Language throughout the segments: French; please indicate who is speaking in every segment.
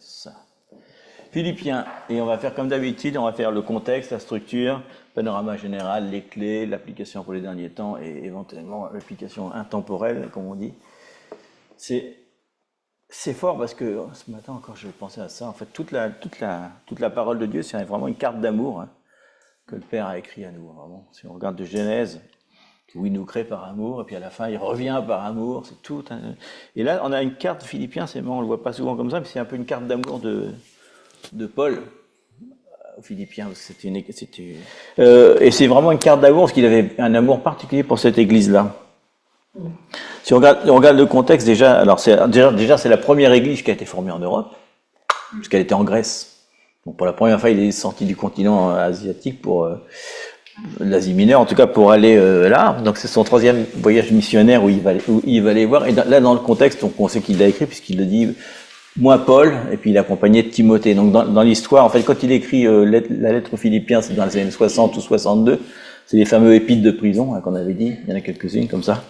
Speaker 1: ça. Philippiens, et on va faire comme d'habitude, on va faire le contexte, la structure, panorama général, les clés, l'application pour les derniers temps et éventuellement l'application intemporelle, comme on dit. C'est fort parce que ce matin encore je pensais à ça. En fait, toute la parole de Dieu, c'est vraiment une carte d'amour, hein, que le Père a écrit à nous. Vraiment. Si on regarde de Genèse, où il nous crée par amour, et puis à la fin il revient par amour, c'est tout. Et là, on a une carte de Philippiens, c'est bon, on le voit pas souvent comme ça, mais c'est un peu une carte d'amour de Paul aux Philippiens. Et c'est vraiment une carte d'amour parce qu'il avait un amour particulier pour cette église-là. Si on regarde le contexte déjà, alors déjà c'est la première église qui a été formée en Europe, puisqu'elle était en Grèce. Donc pour la première fois, il est sorti du continent asiatique pour l'Asie mineure, en tout cas pour aller là. Donc c'est son 3e voyage missionnaire où il va aller voir. Et là dans le contexte, donc on sait qu'il l'a écrit puisqu'il le dit. Moi, Paul, et puis il est accompagné de Timothée. Donc dans l'histoire, en fait, quand il écrit la lettre aux Philippiens, c'est dans les années 60 ou 62, c'est les fameux épîtres de prison, hein, qu'on avait dit, il y en a quelques-unes comme ça.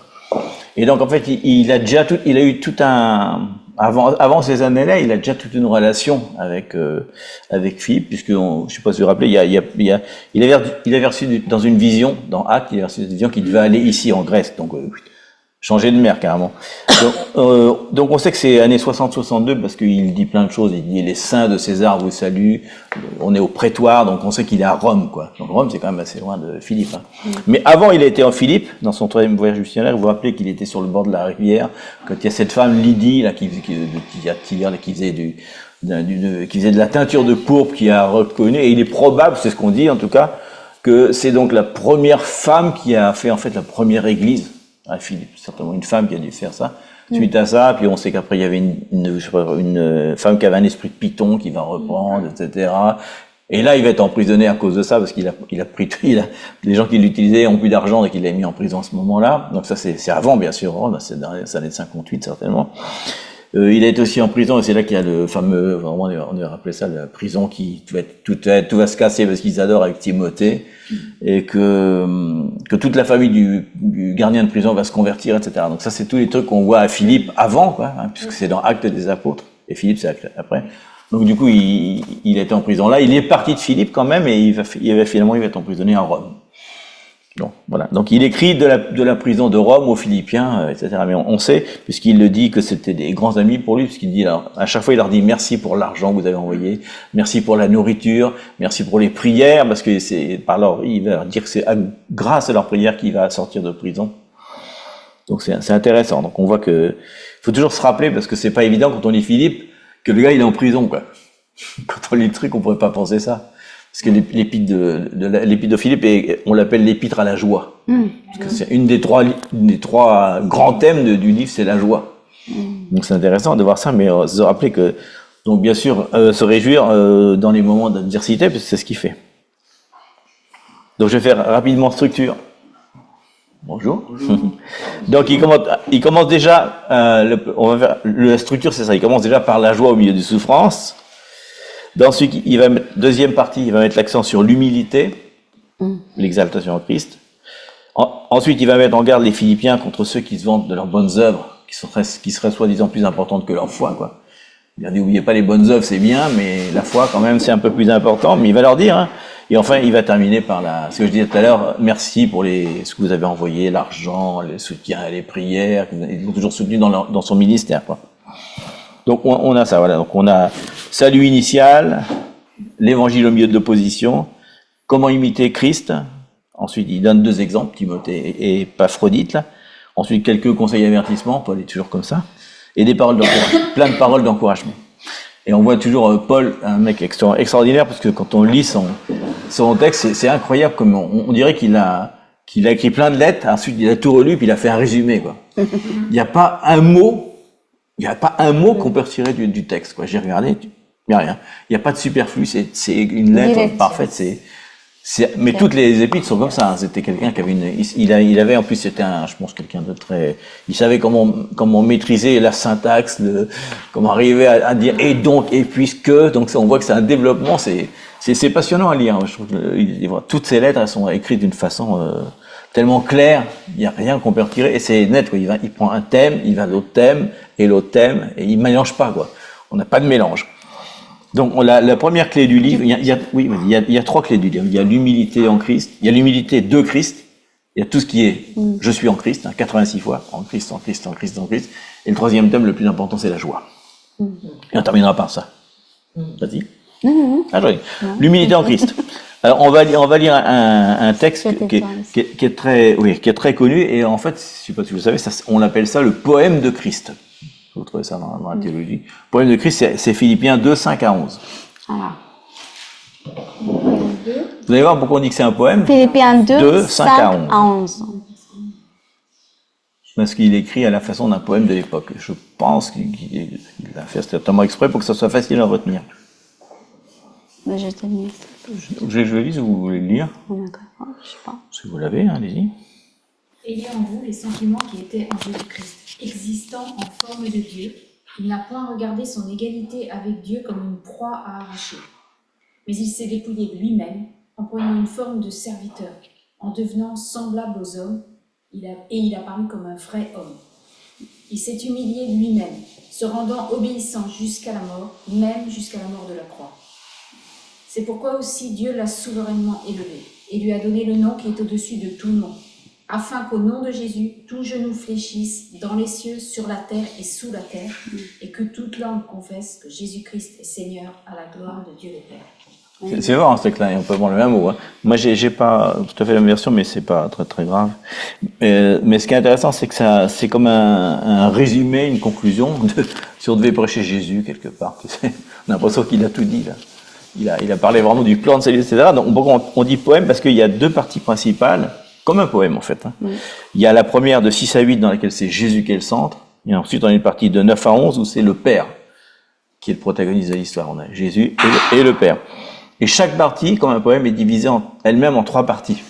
Speaker 1: Et donc en fait, il a eu tout un avant ces années-là, il a déjà toute une relation avec Philippe, puisque je sais pas si vous vous rappelez, il avait reçu dans une vision, dans Actes, il avait reçu une vision qu'il devait aller ici en Grèce, donc changer de mer carrément. Donc on sait que c'est années 60-62 parce qu'il dit plein de choses. Il dit les saints de César vous saluent. On est au prétoire, donc on sait qu'il est à Rome, quoi. Donc Rome c'est quand même assez loin de Philippe. Hein. Mais avant il a été en Philippe dans son 3e voyage missionnaire. Vous vous rappelez qu'il était sur le bord de la rivière quand il y a cette femme Lydie là qui faisait de la teinture de pourpre, qui a reconnu. Et il est probable, c'est ce qu'on dit en tout cas, que c'est donc la première femme qui a fait en fait la première église. À Philippe, certainement une femme qui a dû faire ça. Suite à ça, puis on sait qu'après il y avait une femme qui avait un esprit de python qui va reprendre, etc. Et là, il va être emprisonné à cause de ça, parce qu'il a pris, les gens qui l'utilisaient ont plus d'argent et qu'il l'a mis en prison à ce moment-là. Donc ça, c'est avant, bien sûr, c'est dans les années 58, certainement. Il a été aussi en prison, et c'est là qu'il y a le fameux, vraiment, on a rappelé ça, la prison qui, tout va se casser parce qu'ils adorent avec Timothée, et que toute la famille du gardien de prison va se convertir, etc. Donc ça, c'est tous les trucs qu'on voit à Philippe avant, quoi, hein, puisque c'est dans Actes des Apôtres, et Philippe, c'est après. Donc du coup, il était en prison là, il est parti de Philippe quand même, et finalement, il va être emprisonné à Rome. Bon, voilà. Donc il écrit de la prison de Rome aux Philippiens, etc. Mais on sait, puisqu'il le dit, que c'était des grands amis pour lui, puisqu'il dit, alors, à chaque fois il leur dit merci pour l'argent que vous avez envoyé, merci pour la nourriture, merci pour les prières, parce que il va leur dire que c'est grâce à leurs prières qu'il va sortir de prison. Donc c'est intéressant. Donc on voit que faut toujours se rappeler, parce que c'est pas évident quand on lit Philippe, que le gars il est en prison, quoi. Quand on lit le truc, on pourrait pas penser ça. Parce que l'épître de Philippe, on l'appelle l'épître à la joie. Parce que c'est une des trois grands thèmes du livre, c'est la joie. Donc c'est intéressant de voir ça, mais se rappeler que, donc bien sûr, se réjouir dans les moments d'adversité, parce que c'est ce qu'il fait. Donc je vais faire rapidement structure. Bonjour. Donc il commence déjà, la structure c'est ça, il commence déjà par la joie au milieu des souffrances. Ensuite, deuxième partie, il va mettre l'accent sur l'humilité, l'exaltation en Christ. Ensuite, il va mettre en garde les Philippiens contre ceux qui se vantent de leurs bonnes œuvres, qui seraient soi-disant plus importantes que leur foi, quoi. Il a dit, n'oubliez pas les bonnes œuvres, c'est bien, mais la foi, quand même, c'est un peu plus important. Mais il va leur dire, hein. Et enfin, il va terminer par ce que je disais tout à l'heure, merci pour ce que vous avez envoyé, l'argent, le soutien, les prières, ils l'ont toujours soutenu dans son ministère, quoi. Donc on a ça, voilà. Donc on a salut initial, l'évangile au milieu de l'opposition, comment imiter Christ. Ensuite, il donne 2 exemples, Timothée et Épaphrodite, là. Ensuite, quelques conseils d'avertissement, Paul est toujours comme ça, et des paroles d'encouragement, plein de paroles d'encouragement. Et on voit toujours Paul, un mec extraordinaire, parce que quand on lit son texte, c'est incroyable, comme on dirait qu'il a écrit plein de lettres, ensuite il a tout relu, puis il a fait un résumé, quoi. Il n'y a pas un mot qu'on peut retirer du texte, quoi. J'ai regardé, il n'y a rien. Il n'y a pas de superflu, c'est une lettre parfaite, mais toutes les épîtres sont comme ça, hein. C'était quelqu'un qui avait il avait en plus, je pense quelqu'un de très, il savait comment maîtriser la syntaxe, comment arriver à dire et donc, et puisque, donc ça, on voit que c'est un développement, c'est passionnant à lire, hein. Je trouve que toutes ces lettres, elles sont écrites d'une façon, tellement clair, il n'y a rien qu'on peut retirer, et c'est net, quoi. Il prend un thème, il va à l'autre thème, et il mélange pas, quoi. On n'a pas de mélange. Donc la première clé du livre, oui, il y a 3 clés du livre. Il y a l'humilité en Christ, il y a l'humilité de Christ, il y a tout ce qui est je suis en Christ, 86 fois, en Christ, en Christ, en Christ, en Christ. Et le 3e thème, le plus important, c'est la joie. Et on terminera par ça. Vas-y. Ah, joli. L'humilité en Christ. Alors on va lire un texte qui est très connu, et en fait, je ne sais pas si vous le savez, on appelle ça le poème de Christ. Vous trouvez ça dans la théologie. Le poème de Christ, c'est Philippiens 2, 5 à 11.
Speaker 2: Alors.
Speaker 1: Vous allez voir pourquoi on dit que c'est un poème.
Speaker 2: Philippiens 2,
Speaker 1: 5 à 11. Parce qu'il écrit à la façon d'un poème de l'époque. Je pense qu'il a fait certainement exprès pour que ça soit facile à retenir.
Speaker 2: Je te lis.
Speaker 1: Je le lis ou vous voulez le lire?
Speaker 2: D'accord, je sais pas.
Speaker 1: Si vous l'avez, allez-y.
Speaker 3: Ayez en vous les sentiments qui étaient en Jésus-Christ. Existant en forme de Dieu, il n'a point regardé son égalité avec Dieu comme une proie à arracher. Mais il s'est dépouillé de lui-même en prenant une forme de serviteur, en devenant semblable aux hommes, il a paru comme un vrai homme. Il s'est humilié lui-même, se rendant obéissant jusqu'à la mort, même jusqu'à la mort de la croix. C'est pourquoi aussi Dieu l'a souverainement élevé et lui a donné le nom qui est au-dessus de tout nom, afin qu'au nom de Jésus, tout genou fléchisse dans les cieux, sur la terre et sous la terre, et que toute langue confesse que Jésus-Christ est Seigneur à la gloire de Dieu le Père.
Speaker 1: C'est vrai, c'est clair, on peut prendre le même mot. Hein. Moi, j'ai pas tout à fait la même version, mais c'est pas très très grave. Mais ce qui est intéressant, c'est que c'est comme un résumé, une conclusion si on devait prêcher Jésus quelque part. On a l'impression qu'il a tout dit là. Il a parlé vraiment du plan de salut, etc. Donc on dit poème parce qu'il y a 2 parties principales, comme un poème en fait. Hein. Il y a la première de 6 à 8 dans laquelle c'est Jésus qui est le centre, et ensuite on a une partie de 9 à 11 où c'est le Père qui est le protagoniste de l'histoire. On a Jésus et le Père. Et chaque partie, comme un poème, est divisée elle-même en 3 parties.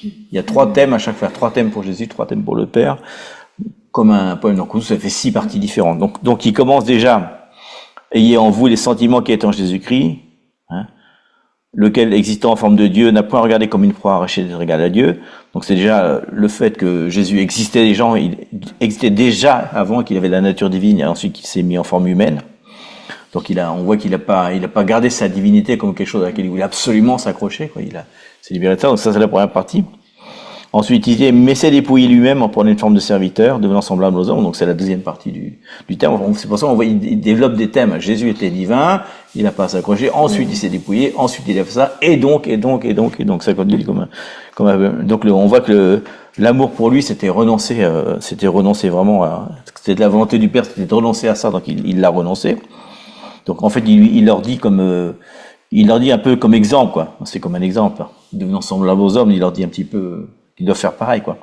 Speaker 1: Il y a 3 thèmes à chaque fois, 3 thèmes pour Jésus, 3 thèmes pour le Père, comme un poème. Donc ça fait 6 parties différentes. Donc il commence déjà, ayez en vous les sentiments qui étaient en Jésus-Christ, hein, lequel existant en forme de Dieu n'a point regardé comme une proie arrachée des regards à Dieu. Donc c'est déjà le fait que Jésus existait il existait déjà avant qu'il avait la nature divine et ensuite qu'il s'est mis en forme humaine. Donc on voit qu'il n'a pas gardé sa divinité comme quelque chose à laquelle il voulait absolument s'accrocher, quoi. Il s'est libéré de ça. Donc ça, c'est la première partie. Ensuite, il dit, mais s'est dépouillé lui-même en prenant une forme de serviteur, devenant semblable aux hommes. Donc c'est la deuxième partie du thème. C'est pour ça qu'on voit, il développe des thèmes. Jésus était divin, il n'a pas à s'accrocher. Ensuite, il s'est dépouillé. Ensuite, il a fait ça. Et donc, ça continue donc on voit que l'amour pour lui, c'était renoncer vraiment c'était de la volonté du Père, c'était de renoncer à ça. Donc il l'a renoncé. Donc en fait, il leur dit un peu comme exemple, quoi. C'est comme un exemple. Devenant semblable aux hommes, il leur dit un petit peu qu'ils doivent faire pareil, quoi.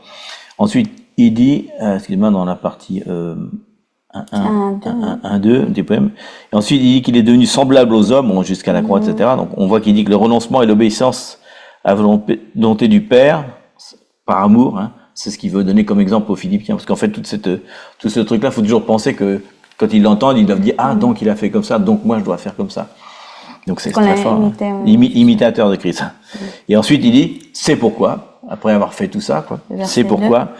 Speaker 1: Ensuite, il dit, excusez-moi, dans la partie 1-2 des poèmes. Et ensuite, il dit qu'il est devenu semblable aux hommes, jusqu'à la croix, etc. Donc on voit qu'il dit que le renoncement et l'obéissance à la volonté du Père, par amour, hein, c'est ce qu'il veut donner comme exemple aux Philippiens. Parce qu'en fait, tout ce truc-là, il faut toujours penser que quand ils l'entendent, ils doivent dire « Ah, donc il a fait comme ça, donc moi je dois faire comme ça. » Donc c'est très fort. Imitateur de Christ. Et ensuite, il dit « C'est pourquoi, après avoir fait tout ça, quoi, c'est pourquoi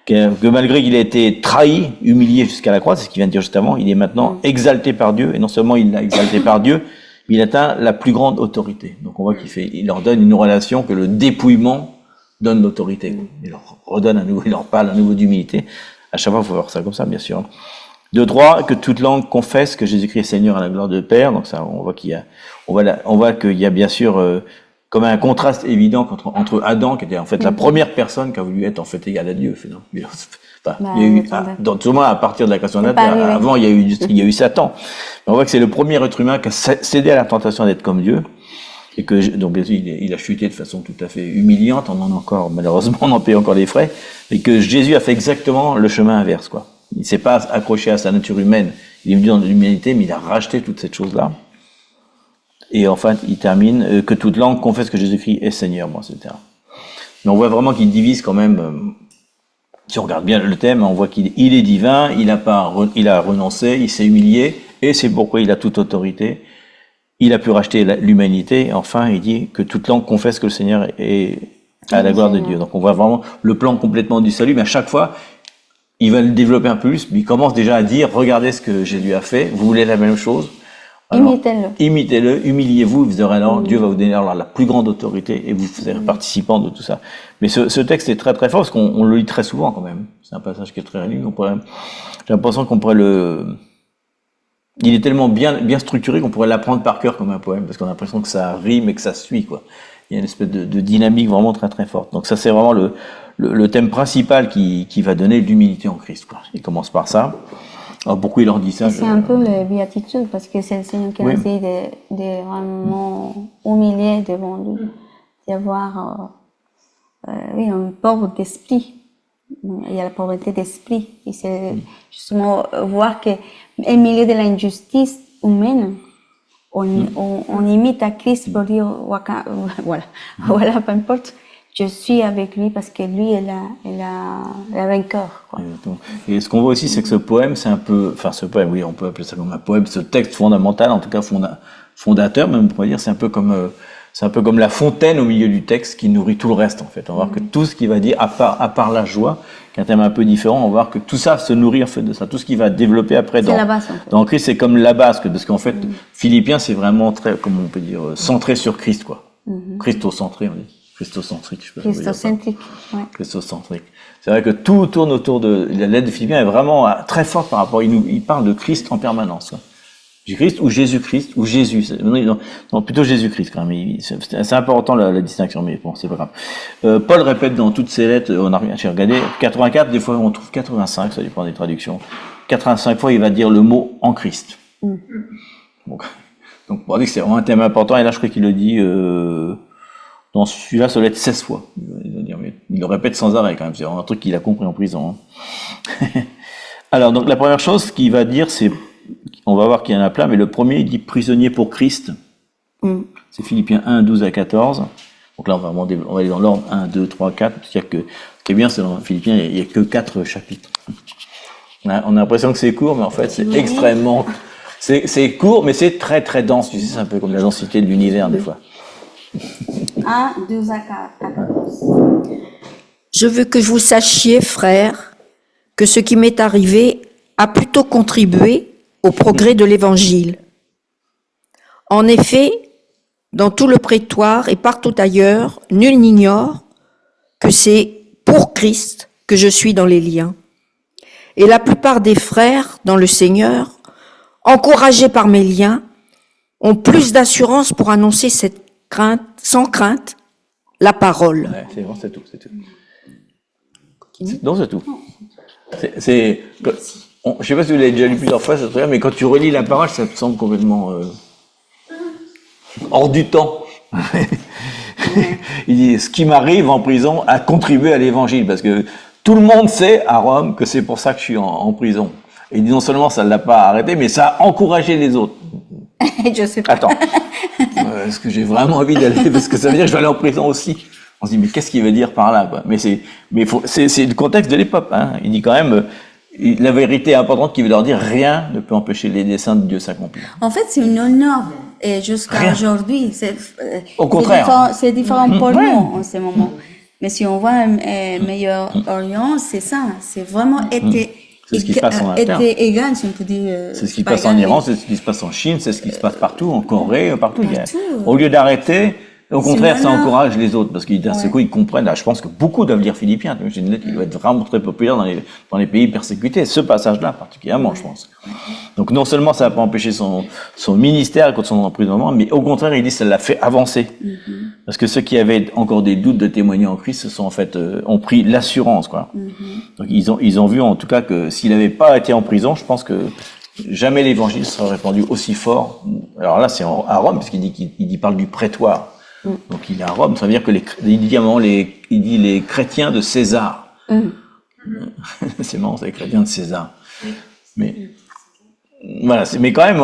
Speaker 1: que malgré qu'il a été trahi, humilié jusqu'à la croix, c'est ce qu'il vient de dire juste avant, il est maintenant exalté par Dieu. Et non seulement il l'a exalté par Dieu, mais il atteint la plus grande autorité. Donc on voit il leur donne une relation que le dépouillement donne l'autorité. Il leur redonne à nouveau, il leur parle à nouveau d'humilité. À chaque fois, il faut voir ça comme ça, bien sûr. De 3, que toute langue confesse que Jésus-Christ est Seigneur à la gloire de Père. Donc ça, on voit qu'il y a bien sûr comme un contraste évident entre Adam, qui était en fait la première personne qui a voulu être en fait égal à Dieu. Il y a eu, tout le monde à partir de la création de la terre. Avant, il y a eu Satan. Mais on voit que c'est le premier être humain qui a cédé à la tentation d'être comme Dieu. Et que, donc, bien sûr, il a chuté de façon tout à fait humiliante. On en a encore, malheureusement, on en paye encore les frais. Et que Jésus a fait exactement le chemin inverse, quoi. Il s'est pas accroché à sa nature humaine. Il est venu dans l'humanité, mais il a racheté toute cette chose-là. Et enfin, il termine que toute langue confesse que Jésus-Christ est Seigneur, etc. Mais on voit vraiment qu'il divise quand même. Si on regarde bien le thème, on voit qu'il est divin, il a renoncé, il s'est humilié, et c'est pourquoi il a toute autorité. Il a pu racheter l'humanité. Et enfin, il dit que toute langue confesse que le Seigneur est à la gloire de Dieu. Donc on voit vraiment le plan complètement du salut, mais à chaque fois, il va le développer un peu plus, mais il commence déjà à dire, regardez ce que Jésus a fait, vous voulez la même chose, Alors,
Speaker 2: Imitez-le.
Speaker 1: imitez-le, humiliez-vous, vous aurez alors, Dieu va vous donner alors la plus grande autorité et vous serez participant de tout ça. Mais ce texte est très très fort parce qu'on le lit très souvent quand même. C'est un passage qui est très riche. J'ai l'impression qu'on pourrait il est tellement bien structuré qu'on pourrait l'apprendre par cœur comme un poème parce qu'on a l'impression que ça rime et que ça suit, quoi. Il y a une espèce de dynamique vraiment très très forte. Donc ça c'est vraiment le thème principal qui va donner l'humilité en Christ, quoi. Il commence par ça. Alors pourquoi il leur dit ça?
Speaker 2: C'est un peu la béatitude, parce que c'est le Seigneur qui a essayé de vraiment humilier devant lui, d'avoir un pauvre d'esprit. Il y a la pauvreté d'esprit. Et c'est justement voir qu'au milieu de l'injustice humaine, on imite à Christ pour dire, voilà, peu importe, je suis avec lui parce que lui est la vainqueur, quoi.
Speaker 1: Et ce qu'on voit aussi, c'est que ce poème, c'est un peu, enfin ce poème, oui, on peut appeler ça comme un poème, ce texte fondamental, en tout cas fondateur, même on pourrait dire, c'est un peu comme la fontaine au milieu du texte qui nourrit tout le reste, en fait. On va voir que tout ce qu'il va dire, à part la joie, qui est un thème un peu différent, on va voir que tout ça se nourrit en fait de ça. Tout ce qu'il va développer après
Speaker 2: la base, en fait.
Speaker 1: dans Christ, c'est comme la base, parce qu'en fait, Philippiens, c'est vraiment très, comment on peut dire, centré sur Christ, quoi. Christocentré, on dit. Christocentrique, je sais pas si on peut dire ça.
Speaker 2: Christocentrique, ouais.
Speaker 1: Christocentrique. C'est vrai que tout tourne autour de la lettre de Philippiens est vraiment très forte par rapport. Il parle de Christ en permanence, quoi. Christ ou Jésus-Christ ou Jésus. Non, plutôt Jésus-Christ quand même. C'est important la distinction, mais bon, c'est pas grave. Paul répète dans toutes ses lettres, j'ai regardé, 84, des fois on trouve 85, ça dépend des traductions. 85 fois il va dire le mot en Christ. Donc pour dire que c'est vraiment un thème important, et là je crois qu'il le dit, dans celui-là, ça doit être 16 fois. Il le répète sans arrêt quand même. C'est vraiment un truc qu'il a compris en prison. Hein. Alors, donc la première chose qu'il va dire, c'est, on va voir qu'il y en a plein, mais le premier, il dit prisonnier pour Christ. C'est Philippiens 1, 12 à 14. Donc là, on va aller dans l'ordre 1, 2, 3, 4. C'est-à-dire que, ce qui est bien, c'est dans Philippiens, il n'y a que 4 chapitres. On a l'impression que c'est court, mais en fait, c'est extrêmement... C'est court, mais c'est très très dense. Tu sais, c'est un peu comme la densité de l'univers, des fois.
Speaker 2: 1, 2 à 14.
Speaker 4: Je veux que vous sachiez, frères, que ce qui m'est arrivé a plutôt contribué au progrès de l'Évangile. En effet, dans tout le prétoire et partout ailleurs, nul n'ignore que c'est pour Christ que je suis dans les liens. Et la plupart des frères dans le Seigneur, encouragés par mes liens, ont plus d'assurance pour annoncer sans crainte, la parole.
Speaker 1: Ouais, c'est tout. Non, c'est tout. Je sais pas si vous l'avez déjà lu plusieurs fois, ce truc-là, mais quand tu relis la parole, ça te semble complètement hors du temps. Il dit, ce qui m'arrive en prison a contribué à l'évangile, parce que tout le monde sait à Rome que c'est pour ça que je suis en prison. Et il dit non seulement ça ne l'a pas arrêté, mais ça a encouragé les autres.
Speaker 2: Je sais pas.
Speaker 1: Attends, est-ce que j'ai vraiment envie d'aller, parce que ça veut dire que je vais aller en prison aussi. On se dit mais qu'est-ce qu'il veut dire par là, quoi. Mais c'est le contexte de l'époque, hein. Il dit quand même la vérité importante qui veut leur dire rien ne peut empêcher les desseins de Dieu s'accomplir.
Speaker 2: En fait, c'est une honneur. Et jusqu'à aujourd'hui,
Speaker 1: Au contraire.
Speaker 2: C'est différent pour nous en ce moment. Mais si on voit un meilleur Orient, c'est ça. C'est vraiment
Speaker 1: C'est ce qui se passe en interne.
Speaker 2: égal, si on peut dire.
Speaker 1: C'est ce qui se passe en Iran, c'est ce qui se passe en Chine, c'est ce qui se passe partout, en Corée, partout. Au lieu d'arrêter, au contraire, ça encourage les autres, parce qu'ils d'un seul coup, ils comprennent. Là, je pense que beaucoup doivent lire Philippiens. J'ai une lettre qui doit être vraiment très populaire dans les pays persécutés. Ce passage-là, particulièrement, je pense. Donc, non seulement ça n'a pas empêché son ministère contre son emprisonnement, mais au contraire, il dit que ça l'a fait avancer. Parce que ceux qui avaient encore des doutes de témoigner en Christ, se sont en fait, ont pris l'assurance, quoi. Donc, ils ont vu, en tout cas, que s'il n'avait pas été en prison, je pense que jamais l'évangile serait répandu aussi fort. Alors là, c'est à Rome, parce qu'il parle du prétoire. Donc il est à Rome, ça veut dire que il dit les chrétiens de César. C'est marrant, c'est les chrétiens de César. Mais voilà, mais quand même,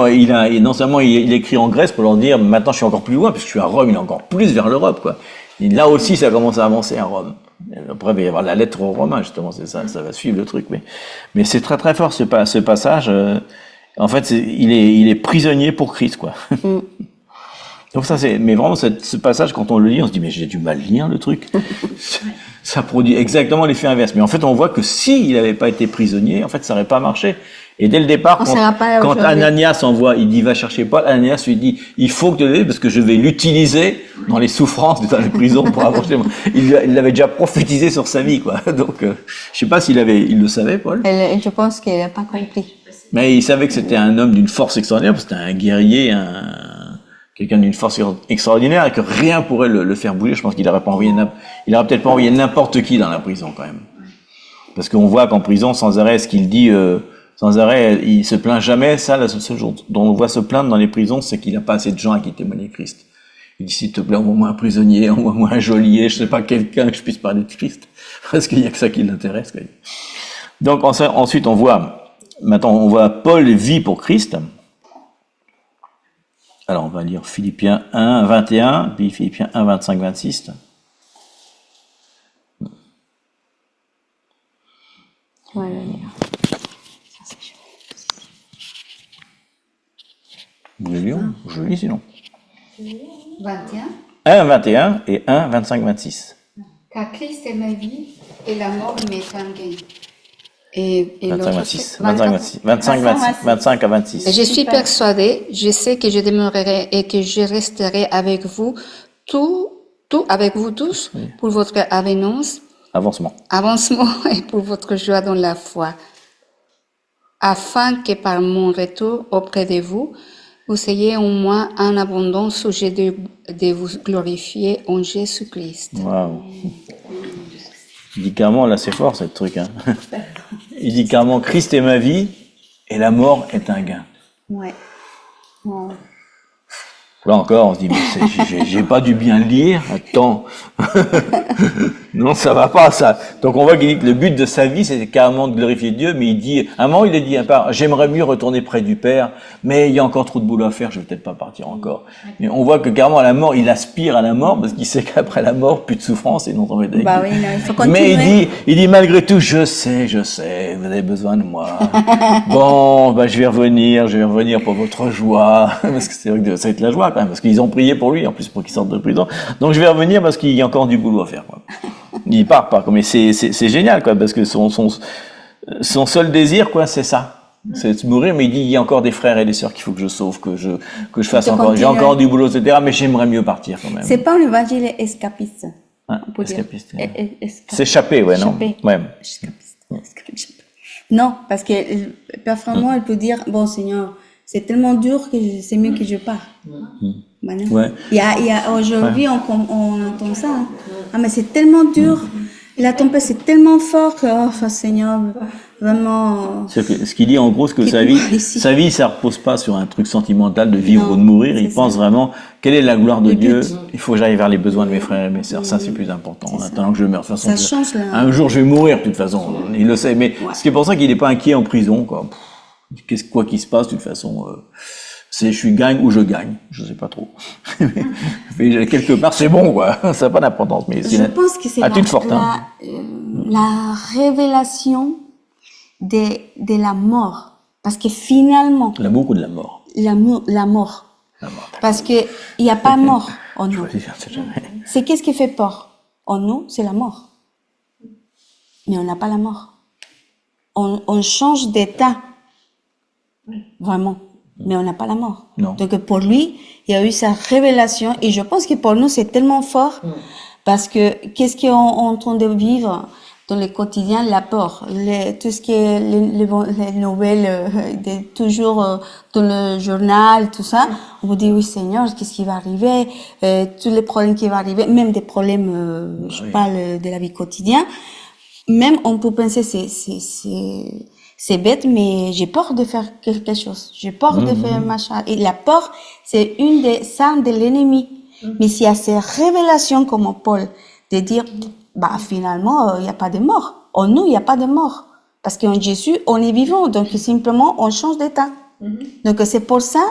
Speaker 1: non seulement il écrit en Grèce pour leur dire maintenant je suis encore plus loin, parce que je suis à Rome, il est encore plus vers l'Europe, quoi. Et là aussi, ça commence à avancer à Rome. Après, il va y avoir la lettre aux Romains, justement, c'est ça va suivre le truc. Mais c'est très très fort ce passage. En fait, il est prisonnier pour Christ, quoi. Donc ça mais vraiment ce passage, quand on le lit, on se dit mais j'ai du mal à lire le truc. Ça produit exactement l'effet inverse. Mais en fait, on voit que s'il n'avait pas été prisonnier, en fait, ça n'aurait pas marché. Et dès le départ,
Speaker 2: On sera pas
Speaker 1: quand
Speaker 2: aujourd'hui.
Speaker 1: Ananias envoie, il dit va chercher Paul, Ananias lui dit il faut que tu l'aies parce que je vais l'utiliser dans les souffrances dans les prisons pour avancer. Il l'avait déjà prophétisé sur sa vie, quoi. Donc, je sais pas il le savait, Paul.
Speaker 2: Je pense qu'elle n'a pas compris.
Speaker 1: Mais il savait que c'était un homme d'une force extraordinaire, parce que c'était un guerrier, quelqu'un d'une force extraordinaire, et que rien pourrait le faire bouger. Je pense qu'il n'aurait peut-être pas envoyé n'importe qui dans la prison, quand même. Parce qu'on voit qu'en prison, sans arrêt, ce qu'il dit, sans arrêt, il se plaint jamais. Ça, le seul jour dont on voit se plaindre dans les prisons, c'est qu'il n'a pas assez de gens à qui témoigner Christ. Il dit, s'il te plaît, envoie-moi un prisonnier, envoie-moi un geôlier, je sais pas, quelqu'un que je puisse parler de Christ. Parce qu'il y a que ça qui l'intéresse, quoi. Donc, ensuite, on voit Paul vit pour Christ. Alors, on va lire Philippiens 1, 21, puis Philippiens 1, 25, 26.
Speaker 2: On va le lire.
Speaker 1: Vous voulez lire? Je lis sinon.
Speaker 5: 21.
Speaker 1: 1, 21 et 1, 25, 26.
Speaker 5: Car Christ est ma vie et la mort m'est un gain. Et
Speaker 1: 25,
Speaker 5: l'autre,
Speaker 1: 26.
Speaker 5: c'est
Speaker 1: 25, 26. 25, 26. 25 à 26.
Speaker 5: Je suis persuadée, je sais que je demeurerai et que je resterai avec vous, tout avec vous tous, pour votre
Speaker 1: Avancement.
Speaker 5: avancement et pour votre joie dans la foi, afin que par mon retour auprès de vous, vous ayez au moins un abondant sujet de vous glorifier en Jésus-Christ.
Speaker 1: Waouh. Il dit carrément, là c'est fort ce truc, hein. Il dit carrément, Christ est ma vie et la mort est un gain.
Speaker 2: Ouais. Wow.
Speaker 1: Là encore, on se dit, mais j'ai pas dû bien lire, attends. Non, ça va pas, ça. Donc on voit qu'il dit que le but de sa vie, c'était carrément de glorifier Dieu, mais il dit, à un moment, il a dit, j'aimerais mieux retourner près du Père, mais il y a encore trop de boulot à faire, je vais peut-être pas partir encore. Mais on voit que carrément à la mort, il aspire à la mort, parce qu'il sait qu'après la mort, plus de souffrance, et non, on va être avec
Speaker 2: Bah
Speaker 1: Dieu.
Speaker 2: oui, non, il faut continuer.
Speaker 1: Mais il dit malgré tout, je sais, vous avez besoin de moi. Bon, bah, je vais revenir pour votre joie. Parce que c'est vrai que ça va être la joie quand même, parce qu'ils ont prié pour lui, en plus pour qu'il sorte de prison. Donc je vais revenir parce qu'il y a encore du boulot à faire, quoi. Il part pas, mais c'est génial, quoi, parce que son seul désir, quoi, c'est ça. C'est de mourir, mais il dit, il y a encore des frères et des sœurs qu'il faut que je sauve, que je fasse
Speaker 2: De
Speaker 1: encore. J'ai
Speaker 2: continuer.
Speaker 1: encore du boulot, etc., mais j'aimerais mieux partir quand même.
Speaker 2: C'est pas un évangile escapiste.
Speaker 1: Hein,
Speaker 2: on peut dire.
Speaker 1: escapiste.
Speaker 2: Escapiste.
Speaker 1: S'échapper, ouais, non?
Speaker 2: Échapper.
Speaker 1: Ouais.
Speaker 2: Escapiste. Non, parce que parfois, elle peut dire, bon Seigneur, c'est tellement dur que c'est mieux que je pars. Bah non.
Speaker 1: Ouais.
Speaker 2: Il y a aujourd'hui, on entend ça. Hein. Ah, mais c'est tellement dur. La tempête, c'est tellement fort que, oh, Seigneur, vraiment.
Speaker 1: Ce qu'il dit en gros, c'est que
Speaker 2: Ici.
Speaker 1: sa vie, ça repose pas sur un truc sentimental de vivre
Speaker 2: Non,
Speaker 1: ou de mourir.
Speaker 2: c'est
Speaker 1: Il
Speaker 2: ça.
Speaker 1: pense vraiment, quelle est la gloire de
Speaker 2: Le
Speaker 1: Dieu?
Speaker 2: but.
Speaker 1: Il faut que j'aille vers les besoins de mes frères et mes sœurs. Ça, c'est plus important. En attendant que je meure. De toute façon,
Speaker 2: Ça change là.
Speaker 1: un jour, je vais mourir, de toute façon. Il le sait. Mais c'est pour ça qu'il n'est pas inquiet en prison, quoi. Quoi qu'il se passe, de toute façon, je gagne ou je gagne. Je sais pas trop. Mais quelque part, c'est bon, quoi. Ça n'a pas d'importance. Mais
Speaker 2: Je pense que c'est
Speaker 1: toute forte, hein.
Speaker 2: la révélation de la mort. Parce que finalement,
Speaker 1: L'amour ou de la mort?
Speaker 2: la mort.
Speaker 1: La mort.
Speaker 2: Parce qu'il n'y a pas mort en nous.
Speaker 1: Je sais jamais.
Speaker 2: C'est qu'est-ce qui fait peur en nous? C'est la mort. Mais on n'a pas la mort. On change d'état. Vraiment. Mais on n'a pas la mort.
Speaker 1: Non.
Speaker 2: Donc pour lui, il y a eu sa révélation. Et je pense que pour nous, c'est tellement fort. Parce que qu'est-ce qu'on est en train de vivre dans le quotidien? La peur. Tout ce qui est les nouvelles, toujours dans le journal, tout ça. On vous dit, oui Seigneur, qu'est-ce qui va arriver? Tous les problèmes qui vont arriver. Même des problèmes, je parle de la vie quotidienne. Même on peut penser, c'est bête, mais j'ai peur de faire quelque chose. J'ai peur de faire machin. Et la peur, c'est une des armes de l'ennemi. Mais s'il y a ces révélations comme Paul, de dire, bah, finalement, il n'y a pas de mort. En nous, il n'y a pas de mort. Parce qu'en Jésus, on est vivant. Donc, simplement, on change d'état. Donc, c'est pour ça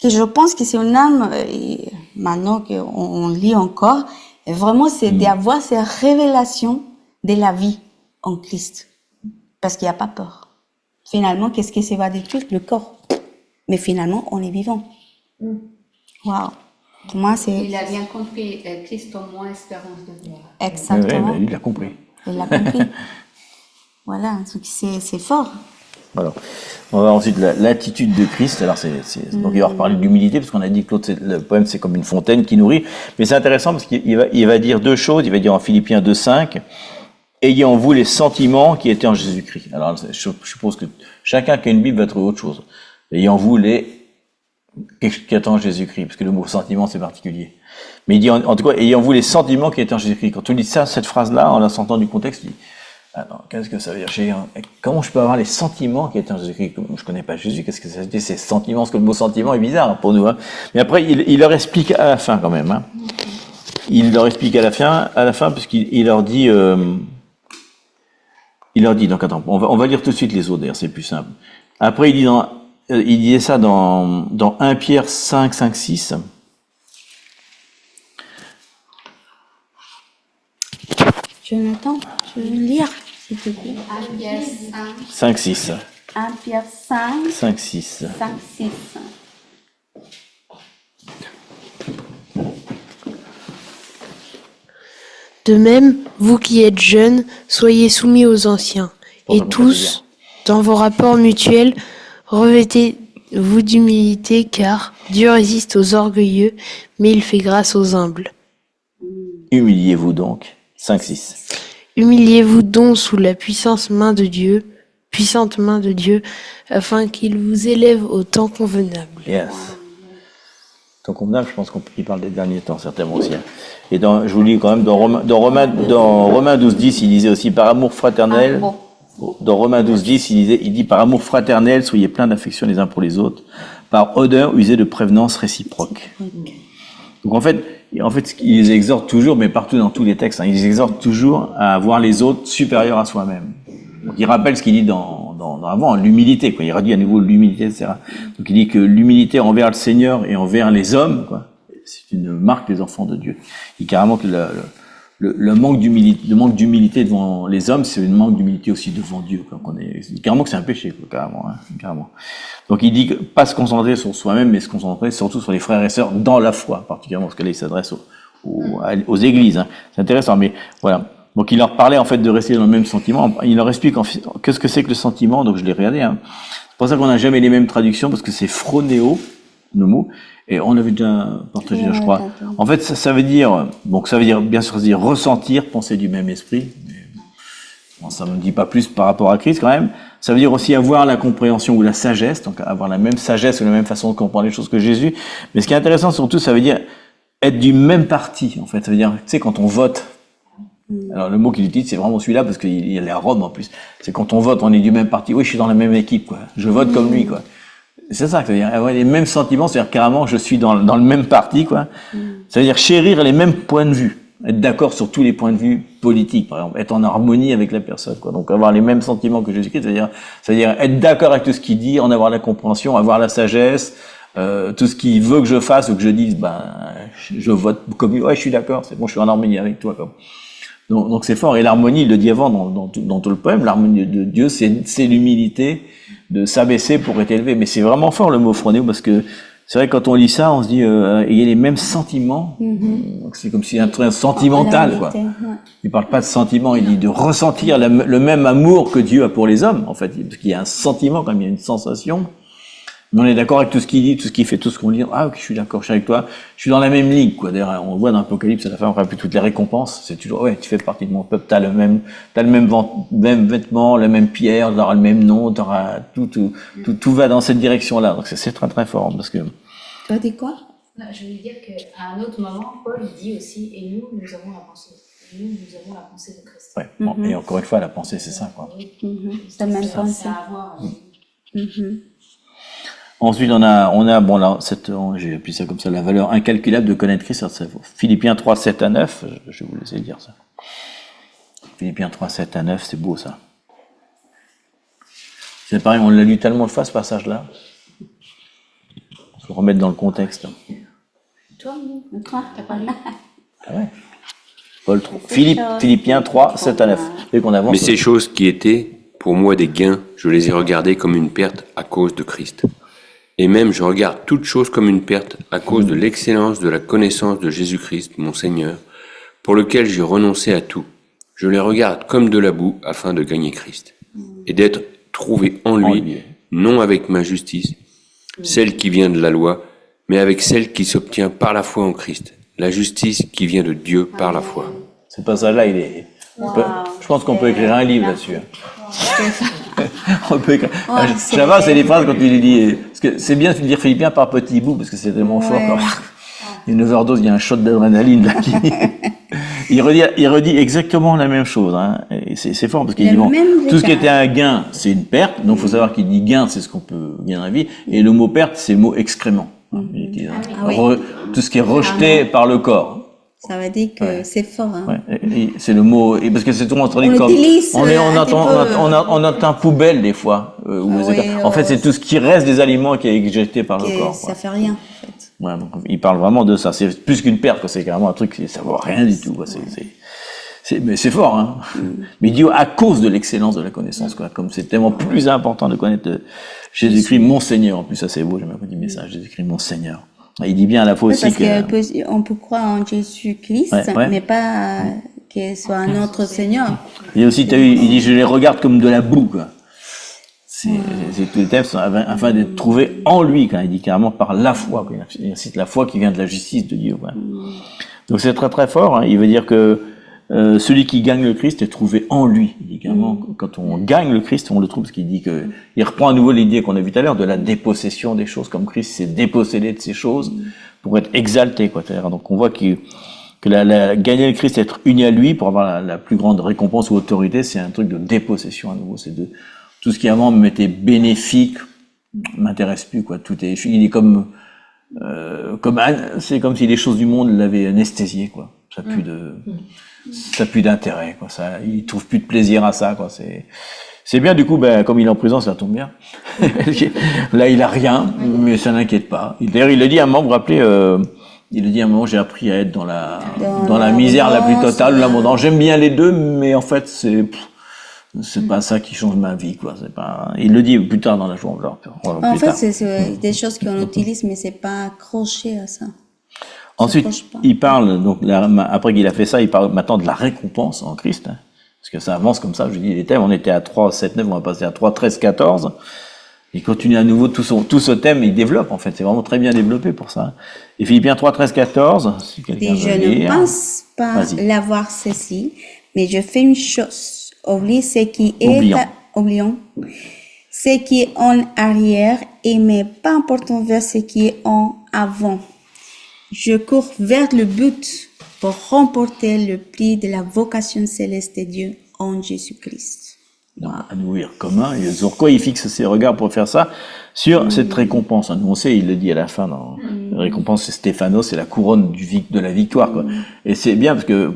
Speaker 2: que je pense que c'est une âme, et maintenant qu'on lit encore, et vraiment, c'est d'avoir ces révélations de la vie en Christ. Parce qu'il n'y a pas peur. Finalement, qu'est-ce qui se va détruire? Le corps. Mais finalement, on est vivant. Waouh. Pour moi, c'est
Speaker 5: Il a bien compris, Christ en moi, espérance de gloire.
Speaker 2: exactement.
Speaker 1: Ouais, il l'a compris.
Speaker 2: Il l'a compris. Voilà, donc c'est fort.
Speaker 1: Alors, on va ensuite l'attitude de Christ. Alors, donc il va reparler de l'humilité, parce qu'on a dit que le poème, c'est comme une fontaine qui nourrit. Mais c'est intéressant parce qu'il va dire deux choses. Il va dire en Philippiens 2,5, ayez en vous les sentiments qui étaient en Jésus-Christ. Alors, je suppose que chacun qui a une Bible va trouver autre chose. Ayez en vous les qui étaient en Jésus-Christ, parce que le mot sentiment, c'est particulier. Mais il dit, en tout cas, ayez en vous les sentiments qui étaient en Jésus-Christ. Quand on dit ça, cette phrase-là, en la sentant du contexte, il dit, alors, qu'est-ce que ça veut dire? Comment je peux avoir les sentiments qui étaient en Jésus-Christ? Je connais pas Jésus, qu'est-ce que ça veut dire, ces sentiments? Parce que le mot sentiment est bizarre pour nous, hein. Mais après, il leur explique à la fin, quand même, hein. Il leur explique à la fin, puisqu'il leur dit, donc attends, on va lire tout de suite les autres, d'ailleurs, c'est plus simple. Après, il disait ça dans 1 Pierre 5, 6.
Speaker 2: Jonathan, je veux lire, s'il te plaît.
Speaker 5: 1 Pierre
Speaker 1: 5, 6.
Speaker 2: 1 Pierre 5,
Speaker 1: 5, 6.
Speaker 2: 5, 6.
Speaker 6: De même, vous qui êtes jeunes, soyez soumis aux anciens. Et tous, dans vos rapports mutuels, revêtez-vous d'humilité, car Dieu résiste aux orgueilleux, mais il fait grâce aux humbles.
Speaker 1: Humiliez-vous donc. 5, 6.
Speaker 6: Humiliez-vous donc sous la puissante main de Dieu, afin qu'il vous élève au temps convenable.
Speaker 1: Yes. Temps convenable, je pense qu'il parle des derniers temps, certainement aussi. Et je vous lis quand même, dans Romains 12, 10, il disait aussi, par amour fraternel, dans Romains 12, 10, il dit, par amour fraternel, soyez pleins d'affection les uns pour les autres, par odeur, usez de prévenance réciproque. Donc en fait, ils les exhortent toujours, mais partout dans tous les textes, hein, ils les exhortent toujours à voir les autres supérieurs à soi-même. Donc il rappelle ce qu'il dit avant, l'humilité, quoi. Il redit à nouveau l'humilité, etc. Donc il dit que l'humilité envers le Seigneur et envers les hommes, quoi, c'est une marque des enfants de Dieu. Il dit carrément que le manque d'humilité devant les hommes, c'est une manque d'humilité aussi devant Dieu, quoi. Carrément que c'est un péché, quoi, carrément. Donc il dit que pas se concentrer sur soi-même, mais se concentrer surtout sur les frères et sœurs dans la foi, particulièrement parce que là il s'adresse aux églises, hein. C'est intéressant, mais voilà. Donc il leur parlait en fait de rester dans le même sentiment. Il leur explique qu'est-ce que c'est que le sentiment. Donc je l'ai regardé, hein. C'est pour ça qu'on n'a jamais les mêmes traductions, parce que c'est phronéo, le mot, et on avait déjà partagé, je crois. En fait, ça veut dire, bien sûr, ressentir, penser du même esprit. Bon, ça ne me dit pas plus par rapport à Christ quand même. Ça veut dire aussi avoir la compréhension ou la sagesse, donc avoir la même sagesse ou la même façon de comprendre les choses que Jésus. Mais ce qui est intéressant surtout, ça veut dire être du même parti, en fait. Ça veut dire, tu sais, quand on vote. Alors le mot qu'il utilise, c'est vraiment celui-là, parce qu'il est à Rome en plus. C'est quand on vote, on est du même parti. Oui, je suis dans la même équipe, quoi. Je vote comme lui, quoi. C'est ça, ça veut dire avoir les mêmes sentiments, c'est-à-dire carrément je suis dans le même parti, quoi. Ça veut dire chérir les mêmes points de vue, être d'accord sur tous les points de vue politiques, par exemple, être en harmonie avec la personne, quoi. Donc avoir les mêmes sentiments que Jésus-Christ, c'est-à-dire être d'accord avec tout ce qu'il dit, en avoir la compréhension, avoir la sagesse, tout ce qu'il veut que je fasse ou que je dise, je vote comme lui. Ouais, je suis d'accord, c'est bon, je suis en harmonie avec toi, quoi. Donc c'est fort. Et l'harmonie, il le dit avant dans tout le poème, l'harmonie de Dieu, c'est l'humilité de s'abaisser pour être élevé. Mais c'est vraiment fort le mot phronéo, parce que c'est vrai que quand on lit ça, on se dit, il y a les mêmes sentiments. Donc c'est comme si un truc sentimental, quoi. Il parle pas de sentiment, il dit de ressentir le même amour que Dieu a pour les hommes, en fait. Parce qu'il y a un sentiment, quand même, il y a une sensation. Mais on est d'accord avec tout ce qu'il dit, tout ce qu'il fait, tout ce qu'on dit. Ah, ok, je suis d'accord, je suis avec toi. Je suis dans la même ligue, quoi. D'ailleurs, on voit dans l'Apocalypse, à la fin, on rappelle toutes les récompenses. C'est toujours, ouais, tu fais partie de mon peuple, t'as le même vêtement, la même pierre, t'auras le même nom, t'auras tout va dans cette direction-là. Donc c'est très très fort, parce que.
Speaker 2: Tu as dit quoi?
Speaker 3: Non, je veux dire qu'à un autre moment, Paul dit aussi, et nous avons la pensée. Nous avons la pensée de Christ.
Speaker 1: Ouais. Bon, et encore une fois, la pensée, c'est ça, quoi.
Speaker 2: C'est la même pensée.
Speaker 3: Ça a à voir avec...
Speaker 1: Ensuite, on a, bon là, j'ai appelé ça comme ça, la valeur incalculable de connaître Christ. Philippiens 3, 7 à 9, je vais vous laisser dire ça. Philippiens 3, 7 à 9, c'est beau ça. C'est pareil, on l'a lu tellement de fois ce passage-là. Il faut le remettre dans le contexte.
Speaker 2: Toi, t'as pas lu?
Speaker 1: Ah ouais. Paul 3. Philippiens 3, 7 à 9. Et qu'on avance.
Speaker 7: Mais ces choses qui étaient, pour moi, des gains, je les ai regardées comme une perte à cause de Christ. Et même je regarde toute chose comme une perte à cause de l'excellence de la connaissance de Jésus-Christ, mon Seigneur, pour lequel j'ai renoncé à tout. Je les regarde comme de la boue afin de gagner Christ et d'être trouvée en
Speaker 1: En
Speaker 7: lui,
Speaker 1: lui.
Speaker 7: non avec ma justice, celle qui vient de la loi, mais avec celle qui s'obtient par la foi en Christ, la justice qui vient de Dieu par la foi.
Speaker 1: Ce passage-là, il est. Je pense qu'on peut écrire un livre là-dessus. On peut écrire. Chaval, c'est des phrases quand il dit. Parce que c'est bien de lire Philippiens par petits bouts, parce que c'est tellement fort. Quand il y a une overdose, il y a un shot d'adrénaline là. Il redit exactement la même chose. Hein. Et c'est fort parce qu'il dit bon, tout ce qui était un gain, c'est une perte. Donc, il faut savoir qu'il dit gain, c'est ce qu'on peut gagner dans la vie. Et le mot perte, c'est le mot excrément. Il dit, tout ce qui est rejeté par le corps.
Speaker 2: Ça veut dire que c'est fort. Hein.
Speaker 1: Ouais, et c'est le mot, et parce que c'est tout traduit comme on entend poubelle des fois. En fait, c'est tout ce qui reste des aliments qui est éjecté par le corps.
Speaker 2: Ça fait rien. En fait.
Speaker 1: Ouais, donc, il parle vraiment de ça. C'est plus qu'une perte, c'est carrément un truc, ça vaut rien du tout. Mais c'est fort, hein. Mais il dit à cause de l'excellence de la connaissance, quoi. Comme c'est tellement plus important de connaître Jésus-Christ, mon Seigneur. En plus, ça c'est beau. J'aime bien dit message. Jésus-Christ, mon Seigneur. Il dit bien à la fois aussi
Speaker 2: on peut croire en Jésus-Christ, mais pas qu'il soit notre Seigneur.
Speaker 1: Et aussi, il dit, je les regarde comme de la boue, quoi. C'est tous les textes afin d'être trouvés en lui, quand il dit carrément par la foi, quoi. Il cite la foi qui vient de la justice de Dieu, quoi. Donc c'est très très fort, hein. Il veut dire que celui qui gagne le Christ est trouvé en lui. Il dit carrément, quand on gagne le Christ, on le trouve, parce qu'il dit que, il reprend à nouveau l'idée qu'on a vue tout à l'heure de la dépossession des choses, comme Christ s'est dépossédé de ces choses pour être exalté, quoi. Donc on voit que gagner le Christ, être uni à lui pour avoir la plus grande récompense ou autorité, c'est un truc de dépossession à nouveau. C'est de tout ce qui avant m'était bénéfique m'intéresse plus, quoi. Tout est, il est c'est comme si les choses du monde l'avaient anesthésié, quoi. Ça a plus d'intérêt, quoi. Il trouve plus de plaisir à ça, quoi. C'est bien, du coup, comme il est en prison, ça tombe bien. Là, il a rien, mais ça n'inquiète pas. D'ailleurs, il a dit à un membre, vous vous rappelez, il a dit à un moment, j'ai appris à être dans la misère la plus totale, l'abondance. J'aime bien les deux, mais en fait, c'est pas ça qui change ma vie, quoi. C'est pas. Il le dit plus tard dans la journée.
Speaker 2: En fait, c'est des choses qu'on utilise, mais c'est pas accroché à ça.
Speaker 1: Ensuite, il parle, donc, après qu'il a fait ça, il parle maintenant de la récompense en Christ, hein, parce que ça avance comme ça. Je dis les thèmes, on était à 3, 7, 9, on va passer à 3, 13, 14. Il continue à nouveau tout ce thème, il développe, en fait. C'est vraiment très bien développé pour ça. Et Philippiens 3, 13, 14, si quelqu'un veut lire.
Speaker 2: Je ne pense pas l'avoir ceci, mais je fais une chose. Oublions ce qui est en arrière et mais pas important vers ce qui est en avant. Je cours vers le but pour remporter le prix de la vocation céleste de Dieu en Jésus-Christ.
Speaker 1: À nous rire commun. Et sur quoi il fixe ses regards pour faire ça? Sur cette récompense. Nous, on sait, il le dit à la fin dans la récompense, c'est Stéphanos, c'est la couronne de la victoire, quoi. Et c'est bien parce que,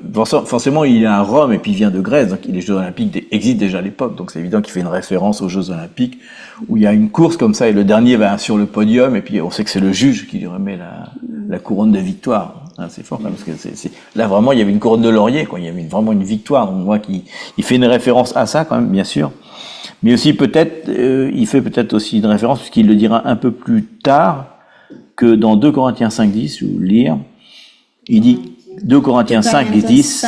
Speaker 1: forcément, il est à Rome et puis il vient de Grèce, donc les Jeux Olympiques existent déjà à l'époque, donc c'est évident qu'il fait une référence aux Jeux Olympiques où il y a une course comme ça et le dernier va sur le podium et puis on sait que c'est le juge qui lui remet la couronne de victoire. Ah, c'est fort, parce que là vraiment il y avait une couronne de laurier, quoi. Il y avait vraiment une victoire. Donc on voit qu'il fait une référence à ça quand même, bien sûr. Mais aussi peut-être, il fait peut-être aussi une référence puisqu'il le dira un peu plus tard que dans 2 Corinthiens 5:10, je vais vous le lire. Il dit 2 Corinthiens 5:10,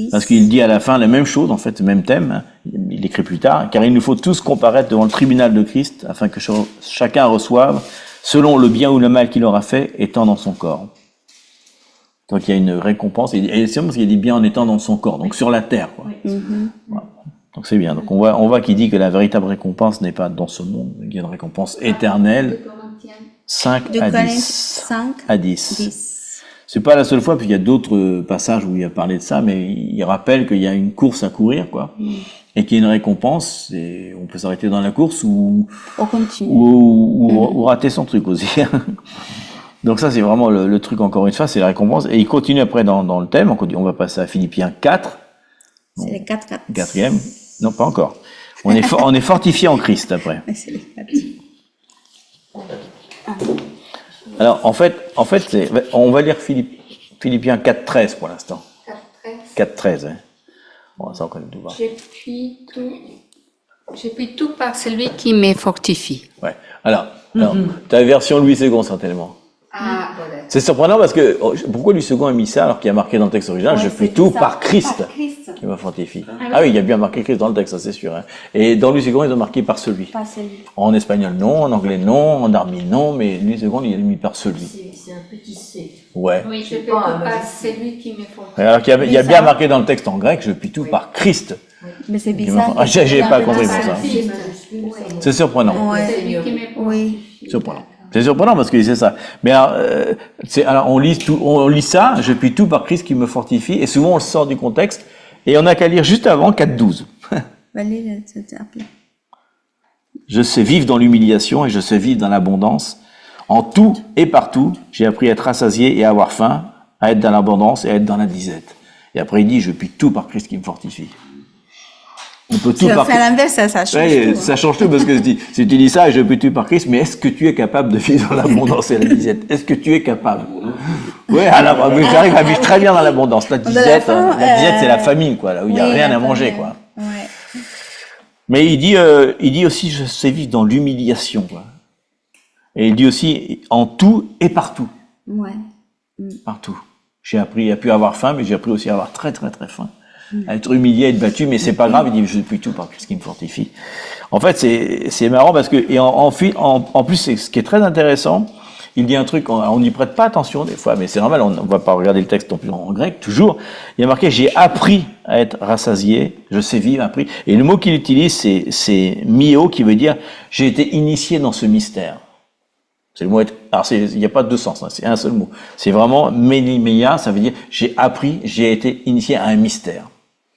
Speaker 1: parce qu'il dit à la fin la même chose, en fait, le même thème. Hein, il écrit plus tard, car il nous faut tous comparaître devant le tribunal de Christ afin que chacun reçoive selon le bien ou le mal qu'il aura fait, étant dans son corps. Donc il y a une récompense, et c'est parce qu'il dit bien en étant dans son corps, donc sur la terre, quoi. Voilà. Donc c'est bien. Donc on voit qu'il dit que la véritable récompense n'est pas dans ce monde, il y a une récompense éternelle. 5 à 10. C'est pas la seule fois, puis il y a d'autres passages où il a parlé de ça, mais il rappelle qu'il y a une course à courir, quoi, et qu'il y a une récompense, et on peut s'arrêter dans la course ou rater son truc aussi. Donc ça, c'est vraiment le truc, encore une fois, c'est la récompense. Et il continue après dans le thème, on va passer à Philippiens 4.
Speaker 2: C'est les 4.
Speaker 1: Quatrième. Non, pas encore. On est fortifié en Christ après.
Speaker 2: C'est les 4.
Speaker 1: Alors, en fait, on va lire Philippiens 4:13 pour l'instant. 4:13. Hein. Bon, ça, on connaît tout.
Speaker 5: Je puis tout par celui qui me fortifie.
Speaker 1: Ouais. Alors, tu as la version Louis II, certainement.
Speaker 5: Ah, voilà.
Speaker 1: C'est surprenant parce que, pourquoi Louis II a mis ça alors qu'il y a marqué dans le texte original, je fais tout par Christ. qui me fortifie. Ah oui, il y a bien marqué Christ dans le texte, ça c'est sûr. Hein. Et dans Louis II, ils ont marqué par celui.
Speaker 2: Pas celui.
Speaker 1: En espagnol, non. En anglais, non. En darmi, non. Mais Louis II, il a mis par celui.
Speaker 8: C'est un petit C.
Speaker 1: Ouais.
Speaker 5: Oui, je peux pas, c'est lui qui me faut.
Speaker 1: Alors qu'il y a bien marqué dans le texte en grec, je puis tout par Christ.
Speaker 2: Mais c'est
Speaker 1: Qui me
Speaker 2: bizarre.
Speaker 1: for- Ah, j'ai pas compris pour ça. C'est surprenant.
Speaker 2: Ouais.
Speaker 5: C'est lui qui me faut.
Speaker 2: Oui.
Speaker 1: Surprenant. C'est surprenant parce que c'est ça. Mais alors, on lit ça, je puis tout par Christ qui me fortifie, et souvent on le sort du contexte, et on n'a qu'à lire juste avant 4.12.
Speaker 2: Allez, c'est appelé.
Speaker 1: Je sais vivre dans l'humiliation et je sais vivre dans l'abondance. En tout et partout, j'ai appris à être rassasié et à avoir faim, à être dans l'abondance et à être dans la disette. Et après il dit, je puis tout par Christ qui me fortifie. On peut tout
Speaker 2: Si on
Speaker 1: par
Speaker 2: fait l'inverse, ça change
Speaker 1: Ouais,
Speaker 2: tout.
Speaker 1: ça change tout parce que si tu dis ça, je peux tuer par Christ, mais est-ce que tu es capable de vivre dans l'abondance et la disette? Est-ce que tu es capable? Oui, alors, j'arrive à vivre très bien dans l'abondance. La disette, c'est la famine, quoi, là où il n'y a
Speaker 2: Oui,
Speaker 1: rien
Speaker 2: la
Speaker 1: à manger,
Speaker 2: famine.
Speaker 1: quoi.
Speaker 2: Ouais.
Speaker 1: Mais il dit aussi, je sais vivre dans l'humiliation, quoi. Et il dit aussi, en tout et partout.
Speaker 2: Ouais.
Speaker 1: Partout. J'ai appris à plus avoir faim, mais j'ai appris aussi à avoir très, très, très faim. À être humilié, à être battu, mais c'est pas grave, il dit, je puis tout par Christ qui me fortifie. En fait, c'est marrant parce que, et en plus, ce qui est très intéressant, il dit un truc, on n'y prête pas attention des fois, mais c'est normal, on va pas regarder le texte non plus en grec, toujours. Il y a marqué, j'ai appris à être rassasié, je sais vivre, appris. Et le mot qu'il utilise, c'est mio, qui veut dire, j'ai été initié dans ce mystère. C'est le mot être, alors il n'y a pas deux sens, hein, c'est un seul mot. C'est vraiment menimeia, ça veut dire, j'ai appris, j'ai été initié à un mystère.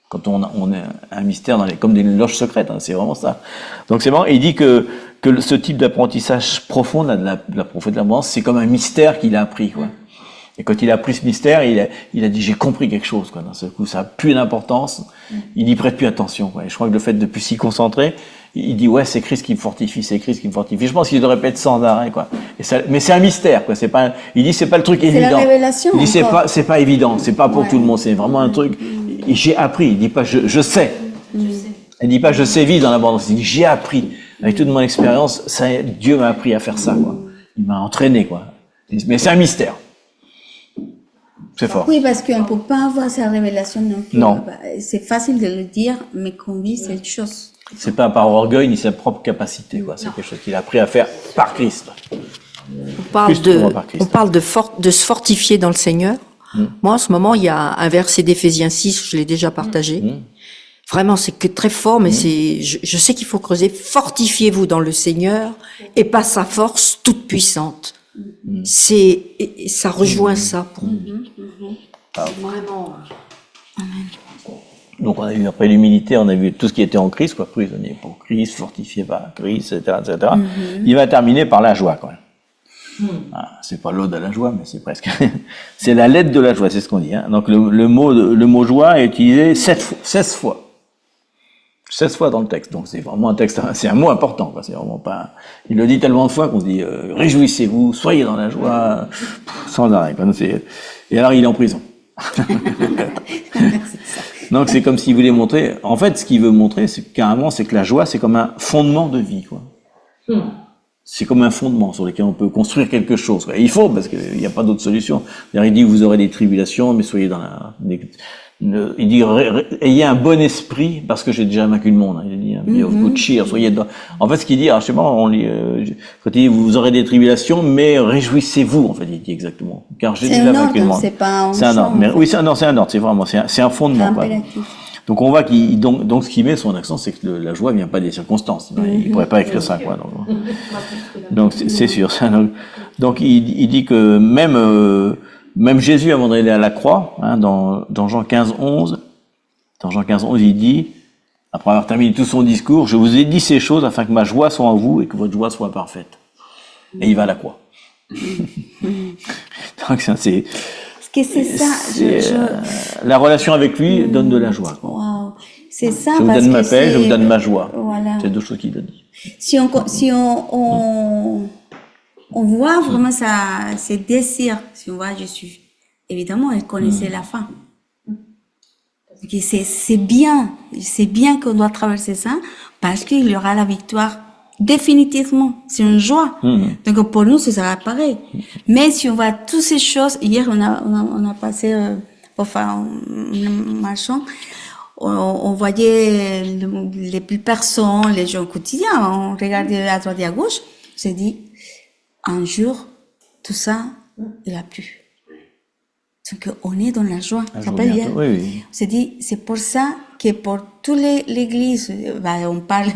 Speaker 1: Quand on est un mystère comme des loges secrètes, hein, c'est vraiment ça. Donc c'est marrant, il dit que ce type d'apprentissage profond là, de la prophétie de l'abondance, c'est comme un mystère qu'il a appris, quoi. Et quand il a appris ce mystère, il a dit, j'ai compris quelque chose, quoi. D'un seul coup, ça a plus d'importance. Il n'y prête plus attention, quoi. Et je crois que le fait de plus s'y concentrer, il dit, ouais, c'est Christ qui me fortifie, c'est Christ qui me fortifie. Je pense qu'il le répète sans arrêt, quoi. Et ça, mais c'est un mystère, quoi. C'est pas, il dit, c'est pas le truc évident.
Speaker 2: C'est la révélation.
Speaker 1: Il dit,
Speaker 2: encore.
Speaker 1: c'est pas évident, c'est pas pour tout le monde, c'est vraiment un truc. Et j'ai appris, il dit pas, je sais. Il dit pas, je sais vivre dans l'abondance. Il dit, j'ai appris. Avec toute mon expérience, Dieu m'a appris à faire ça, quoi. Il m'a entraîné, quoi. Mais c'est un mystère. C'est fort.
Speaker 2: Oui, parce qu'on ne peut pas avoir sa révélation non plus.
Speaker 1: Non.
Speaker 2: C'est facile de le dire, mais qu'on vit cette chose.
Speaker 1: C'est pas par orgueil ni sa propre capacité, quoi. C'est quelque chose qu'il a appris à faire par Christ.
Speaker 4: On parle de se fortifier dans le Seigneur. Moi, en ce moment, il y a un verset d'Éphésiens 6, je l'ai déjà partagé. Vraiment, c'est que très fort, mais je sais qu'il faut creuser. Fortifiez-vous dans le Seigneur et pas sa force toute puissante. Ça rejoint ça pour moi. Vraiment.
Speaker 1: Donc on a vu après l'humilité, on a vu tout ce qui était en Christ, quoi, prisonnier pour Christ, fortifié par Christ, etc., etc. Il va terminer par la joie, quand même. Ah, c'est pas l'ode à la joie, mais c'est presque. C'est la lettre de la joie, c'est ce qu'on dit. Hein. Donc le mot joie est utilisé 16 fois. 16 fois dans le texte, donc c'est vraiment un texte, c'est un mot important, quoi. C'est vraiment pas. Il le dit tellement de fois qu'on se dit réjouissez-vous, soyez dans la joie, sans arrêt. Quoi. Et alors il est en prison. Donc c'est comme s'il voulait montrer. En fait, ce qu'il veut montrer, c'est carrément, c'est que la joie, c'est comme un fondement de vie, quoi. C'est comme un fondement sur lequel on peut construire quelque chose, quoi. Et il faut, parce qu'il n'y a pas d'autre solution. Il dit vous aurez des tribulations, mais soyez dans la. Il dit ayez un bon esprit parce que j'ai déjà vaincu le monde. Il dit be of good cheer, soyez dedans. En fait, ce qu'il dit, alors je sais pas, on lit quand il dit vous aurez des tribulations, mais réjouissez-vous. En fait, il dit exactement, car j'ai déjà vaincu le monde.
Speaker 2: C'est pas un
Speaker 1: c'est un ordre. Mais, oui, c'est un ordre. C'est vraiment, c'est un fondement. Quoi. Donc on voit donc ce qu'il met son accent, c'est que la joie vient pas des circonstances. Il pourrait pas écrire ça, quoi. Donc c'est sûr. Ça, donc il dit que même Jésus, avant d'aller à la croix, hein, dans Jean 15:11, il dit, après avoir terminé tout son discours, je vous ai dit ces choses afin que ma joie soit en vous et que votre joie soit parfaite. Et il va à la croix. Donc c'est
Speaker 2: ça.
Speaker 1: La relation avec lui donne de la joie.
Speaker 2: Wow. C'est ça.
Speaker 1: Je vous donne ma paix, je vous donne ma joie.
Speaker 2: Voilà.
Speaker 1: C'est deux choses qu'il donne.
Speaker 2: Si on voit vraiment ses désirs, si on voit Jésus, évidemment, elle connaissait la fin. C'est bien qu'on doit traverser ça, parce qu'il y aura la victoire définitivement. C'est une joie. Donc pour nous, ce sera pareil. Mais si on voit toutes ces choses, hier on a passé pour faire un marchand, on voyait les plus personnes, les gens quotidiens, on regardait à droite et à gauche, on s'est dit, un jour, tout ça, il a plus. Donc, on est dans la joie.
Speaker 1: Un
Speaker 2: Ça
Speaker 1: jour
Speaker 2: peut bien.
Speaker 1: bientôt, oui.
Speaker 2: On s'est dit, c'est pour ça que pour toute l'église, on parle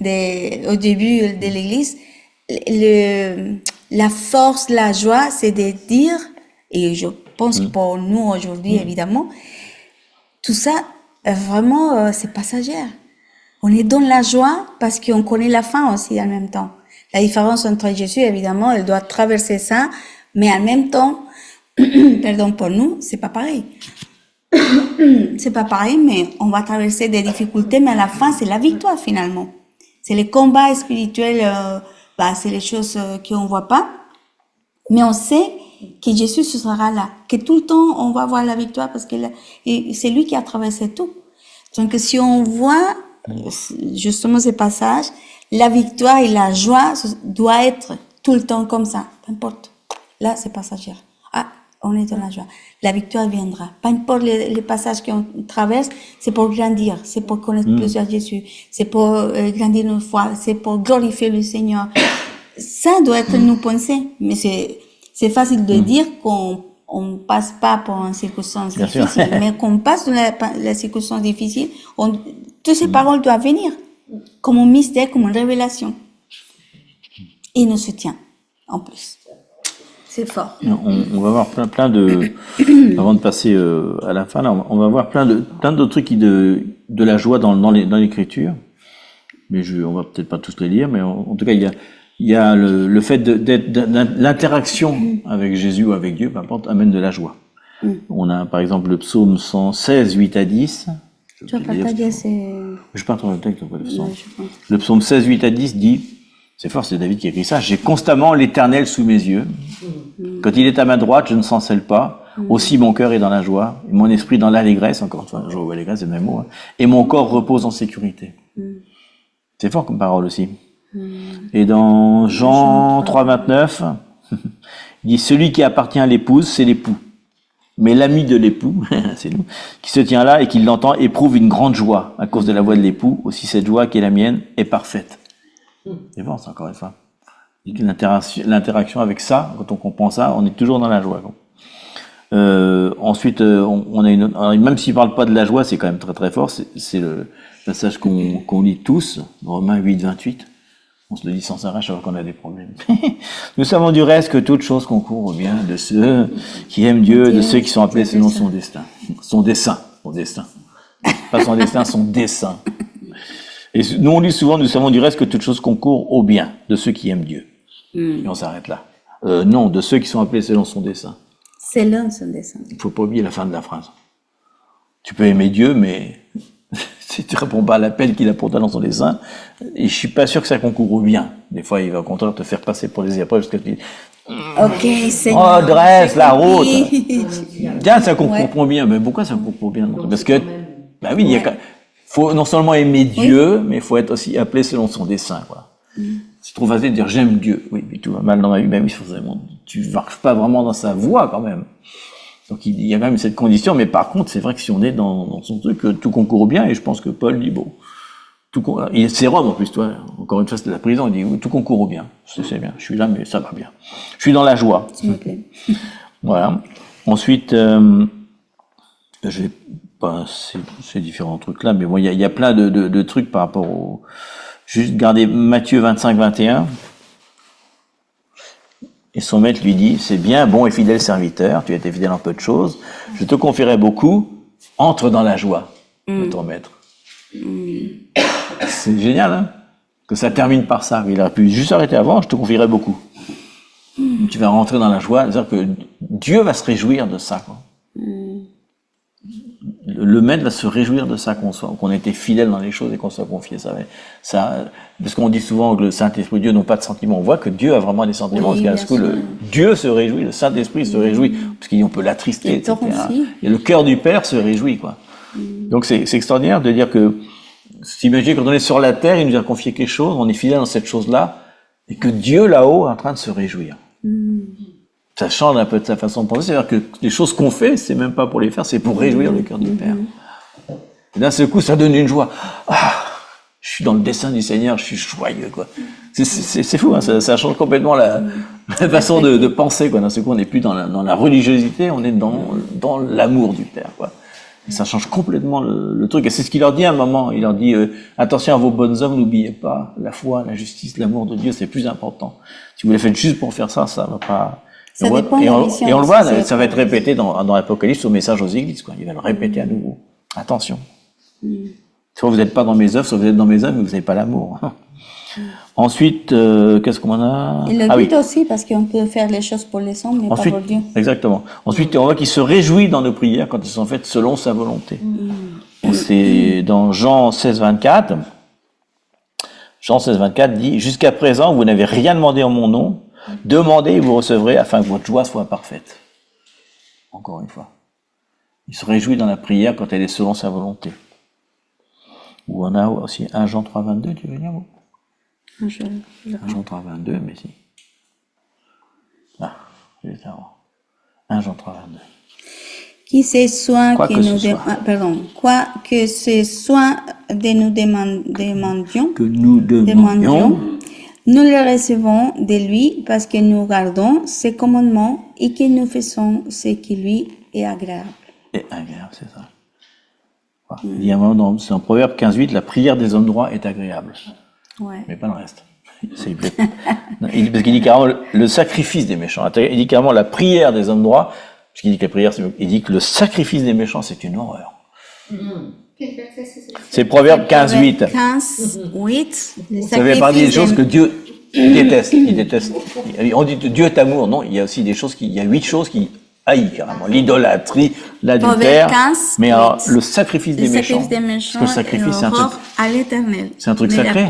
Speaker 2: au début de l'église, la force, la joie, c'est de dire, et je pense que pour nous aujourd'hui, évidemment, tout ça, vraiment, c'est passagère. On est dans la joie parce qu'on connaît la fin aussi en même temps. La différence entre Jésus, évidemment, elle doit traverser ça, mais en même temps, pardon pour nous, c'est pas pareil. C'est pas pareil, mais on va traverser des difficultés, mais à la fin, c'est la victoire finalement. C'est les combats spirituels, c'est les choses qu'on voit pas, mais on sait que Jésus sera là, que tout le temps on va voir la victoire parce que c'est lui qui a traversé tout. Donc si on voit justement ce passage, la victoire et la joie doit être tout le temps comme ça, peu importe. Là, c'est passagère. Ah, on est dans la joie. La victoire viendra. Peu importe les passages qu'on traverse, c'est pour grandir, c'est pour connaître plus à Jésus, c'est pour grandir notre foi, c'est pour glorifier le Seigneur. Ça doit être nos pensées, mais c'est facile de dire qu'on passe pas pour une circonstance
Speaker 1: Bien sûr.
Speaker 2: difficile, mais qu'on passe dans la circonstance difficile, toutes ces paroles doivent venir comme un mystère, comme une révélation. Et il nous soutient, en plus. C'est fort.
Speaker 1: On va voir plein de, avant de passer à la fin, là, on va voir plein d'autres trucs de la joie dans l'écriture. Mais on va peut-être pas tous les lire, mais en tout cas, il y a le fait l'interaction avec Jésus ou avec Dieu, peu importe, amène de la joie. On a par exemple le psaume 116, 8 à 10.
Speaker 2: Tu vas partager ces...
Speaker 1: Je peux entendre le texte, le psaume.
Speaker 2: Ouais, je pense.
Speaker 1: Le psaume 16, 8 à 10 dit, c'est fort, c'est David qui a écrit ça, j'ai constamment l'Éternel sous mes yeux. Quand il est à ma droite, je ne s'encelle pas. Aussi mon cœur est dans la joie, et mon esprit dans l'allégresse, encore une fois, joie ou allégresse, c'est le même mot, hein, et mon corps repose en sécurité. C'est fort comme parole aussi. Et dans Jean 3, 29, il dit, celui qui appartient à l'épouse, c'est l'époux. Mais l'ami de l'époux, c'est nous, qui se tient là et qui l'entend, éprouve une grande joie à cause de la voix de l'époux. Aussi cette joie qui est la mienne est parfaite. C'est bon, ça, encore une fois. L'interaction avec ça, quand on comprend ça, on est toujours dans la joie. Ensuite, on a une autre, alors, même s'il parle pas de la joie, c'est quand même très très fort. C'est le passage qu'on lit tous, Romains 8, 28. On se le dit sans arrêt alors qu'on a des problèmes. Nous savons du reste que toute chose concourt au bien de ceux qui aiment Dieu, de ceux qui sont appelés selon son destin. Son dessein. Pas son destin, son dessein. Et nous, on lit souvent, nous savons du reste que toute chose concourt au bien de ceux qui aiment Dieu. Et on s'arrête là. Non, de ceux qui sont appelés selon son dessein.
Speaker 2: Selon son dessein.
Speaker 1: Il faut pas oublier la fin de la phrase. Tu peux aimer Dieu, mais si tu réponds pas à l'appel qu'il a pour toi dans son dessein, et je suis pas sûr que ça concourt au bien. Des fois, il va au contraire te faire passer pour des épreuves jusqu'à ce que tu dis,
Speaker 2: Ok, Seigneur.
Speaker 1: oh, dresse la route. Tiens, ça concourt pour bien. Mais pourquoi ça concourt pour bien? Parce que, bah oui, faut non seulement aimer Dieu, mais il faut être aussi appelé selon son dessein, quoi. C'est trop facile de dire j'aime Dieu. Oui, mais tout va mal dans ma vie. Ben oui, forcément. Tu marches pas vraiment dans sa voie, quand même. Donc il y a quand même cette condition, mais par contre, c'est vrai que si on est dans son truc, tout concourt bien, et je pense que Paul dit, bon, c'est Rome en plus, toi, encore une fois, c'était la prison, il dit, tout concourt au bien, c'est bien, je suis là, mais ça va bien. Je suis dans la joie.
Speaker 2: S'il vous plaît.
Speaker 1: Voilà. Ensuite, je vais pas ces différents trucs-là, mais bon, il y a plein de trucs par rapport au... Juste garder Matthieu 25, 21. Et son maître lui dit, c'est bien, bon et fidèle serviteur, tu as été fidèle en peu de choses, je te confierai beaucoup, entre dans la joie de ton maître. C'est génial, hein, que ça termine par ça. Il aurait pu juste arrêter avant, je te confierai beaucoup. Tu vas rentrer dans la joie, c'est-à-dire que Dieu va se réjouir de ça, quoi. Le maître va se réjouir de ça, qu'on ait été fidèle dans les choses et qu'on soit confié. Ça, parce qu'on dit souvent que le Saint-Esprit, Dieu n'ont pas de sentiments. On voit que Dieu a vraiment des sentiments.
Speaker 2: Oui,
Speaker 1: parce que Dieu se réjouit, le Saint-Esprit se réjouit, parce qu'on peut l'attrister, etc. Et le cœur du Père se réjouit, quoi. Donc c'est extraordinaire de dire que, s'imaginer quand on est sur la terre, il nous a confié quelque chose, on est fidèle dans cette chose-là, et que Dieu là-haut est en train de se réjouir. Ça change un peu de sa façon de penser, c'est-à-dire que les choses qu'on fait, c'est même pas pour les faire, c'est pour réjouir le cœur du Père. Et d'un seul coup, ça donne une joie. Ah, je suis dans le dessein du Seigneur, je suis joyeux, quoi. C'est fou, hein, ça change complètement la façon de penser, quoi. D'un seul coup, on n'est plus dans la religiosité, on est dans l'amour du Père, quoi. Et ça change complètement le truc. Et c'est ce qu'il leur dit à un moment. Il leur dit, attention à vos bonnes œuvres, n'oubliez pas, la foi, la justice, l'amour de Dieu, c'est plus important. Si vous les faites juste pour faire ça, ça va pas...
Speaker 2: Ça dépend de la mission.
Speaker 1: Et on le voit, ça va être répété dans l'Apocalypse au message aux églises, quoi. Il va le répéter à nouveau. Attention. Soit vous n'êtes pas dans mes œuvres, soit vous êtes dans mes œuvres, mais vous n'avez pas l'amour. Ensuite, qu'est-ce qu'on en a?
Speaker 2: Il le dit aussi, parce qu'on peut faire les choses pour les hommes, mais
Speaker 1: Ensuite,
Speaker 2: pas pour Dieu.
Speaker 1: exactement. Ensuite, on voit qu'il se réjouit dans nos prières quand elles sont faites selon sa volonté. C'est dans Jean 16, 24. Jean 16, 24 dit, jusqu'à présent, vous n'avez rien demandé en mon nom. Demandez et vous recevrez afin que votre joie soit parfaite. Encore une fois. Il se réjouit dans la prière quand elle est selon sa volonté. Ou on a aussi 1 Jean 3, 22, tu veux dire, vous? 1 Jean 3, 22, mais si. Ah, juste avant. 1 Jean 3, 22.
Speaker 2: Qui c'est soin
Speaker 1: Quoi
Speaker 2: que
Speaker 1: que
Speaker 2: nous
Speaker 1: ce soit.
Speaker 2: quoi que ce soit de nous demandions,
Speaker 1: Que nous demandions.
Speaker 2: nous le recevons de lui parce que nous gardons ses commandements et que nous faisons ce qui lui est agréable.
Speaker 1: Et agréable, c'est ça. Voilà. Il y a un moment c'est en Proverbe 15:8, la prière des hommes droits est agréable.
Speaker 2: Ouais.
Speaker 1: Mais pas le reste. Parce qu'il dit carrément le sacrifice des méchants. Il dit carrément la prière des hommes droits, parce qu'il dit que la prière, il dit que le sacrifice des méchants, c'est une horreur. C'est Proverbe 15:8.
Speaker 2: 15:8.
Speaker 1: Ça veut pas dire des choses que Dieu déteste. Il déteste. On dit Dieu est amour. Non, il y a aussi des choses il y a 8 choses qui haït carrément. L'idolâtrie, l'adultère. Mais alors, le sacrifice des méchants. Parce que le sacrifice, c'est un truc.
Speaker 2: À l'éternel.
Speaker 1: C'est un truc sacré.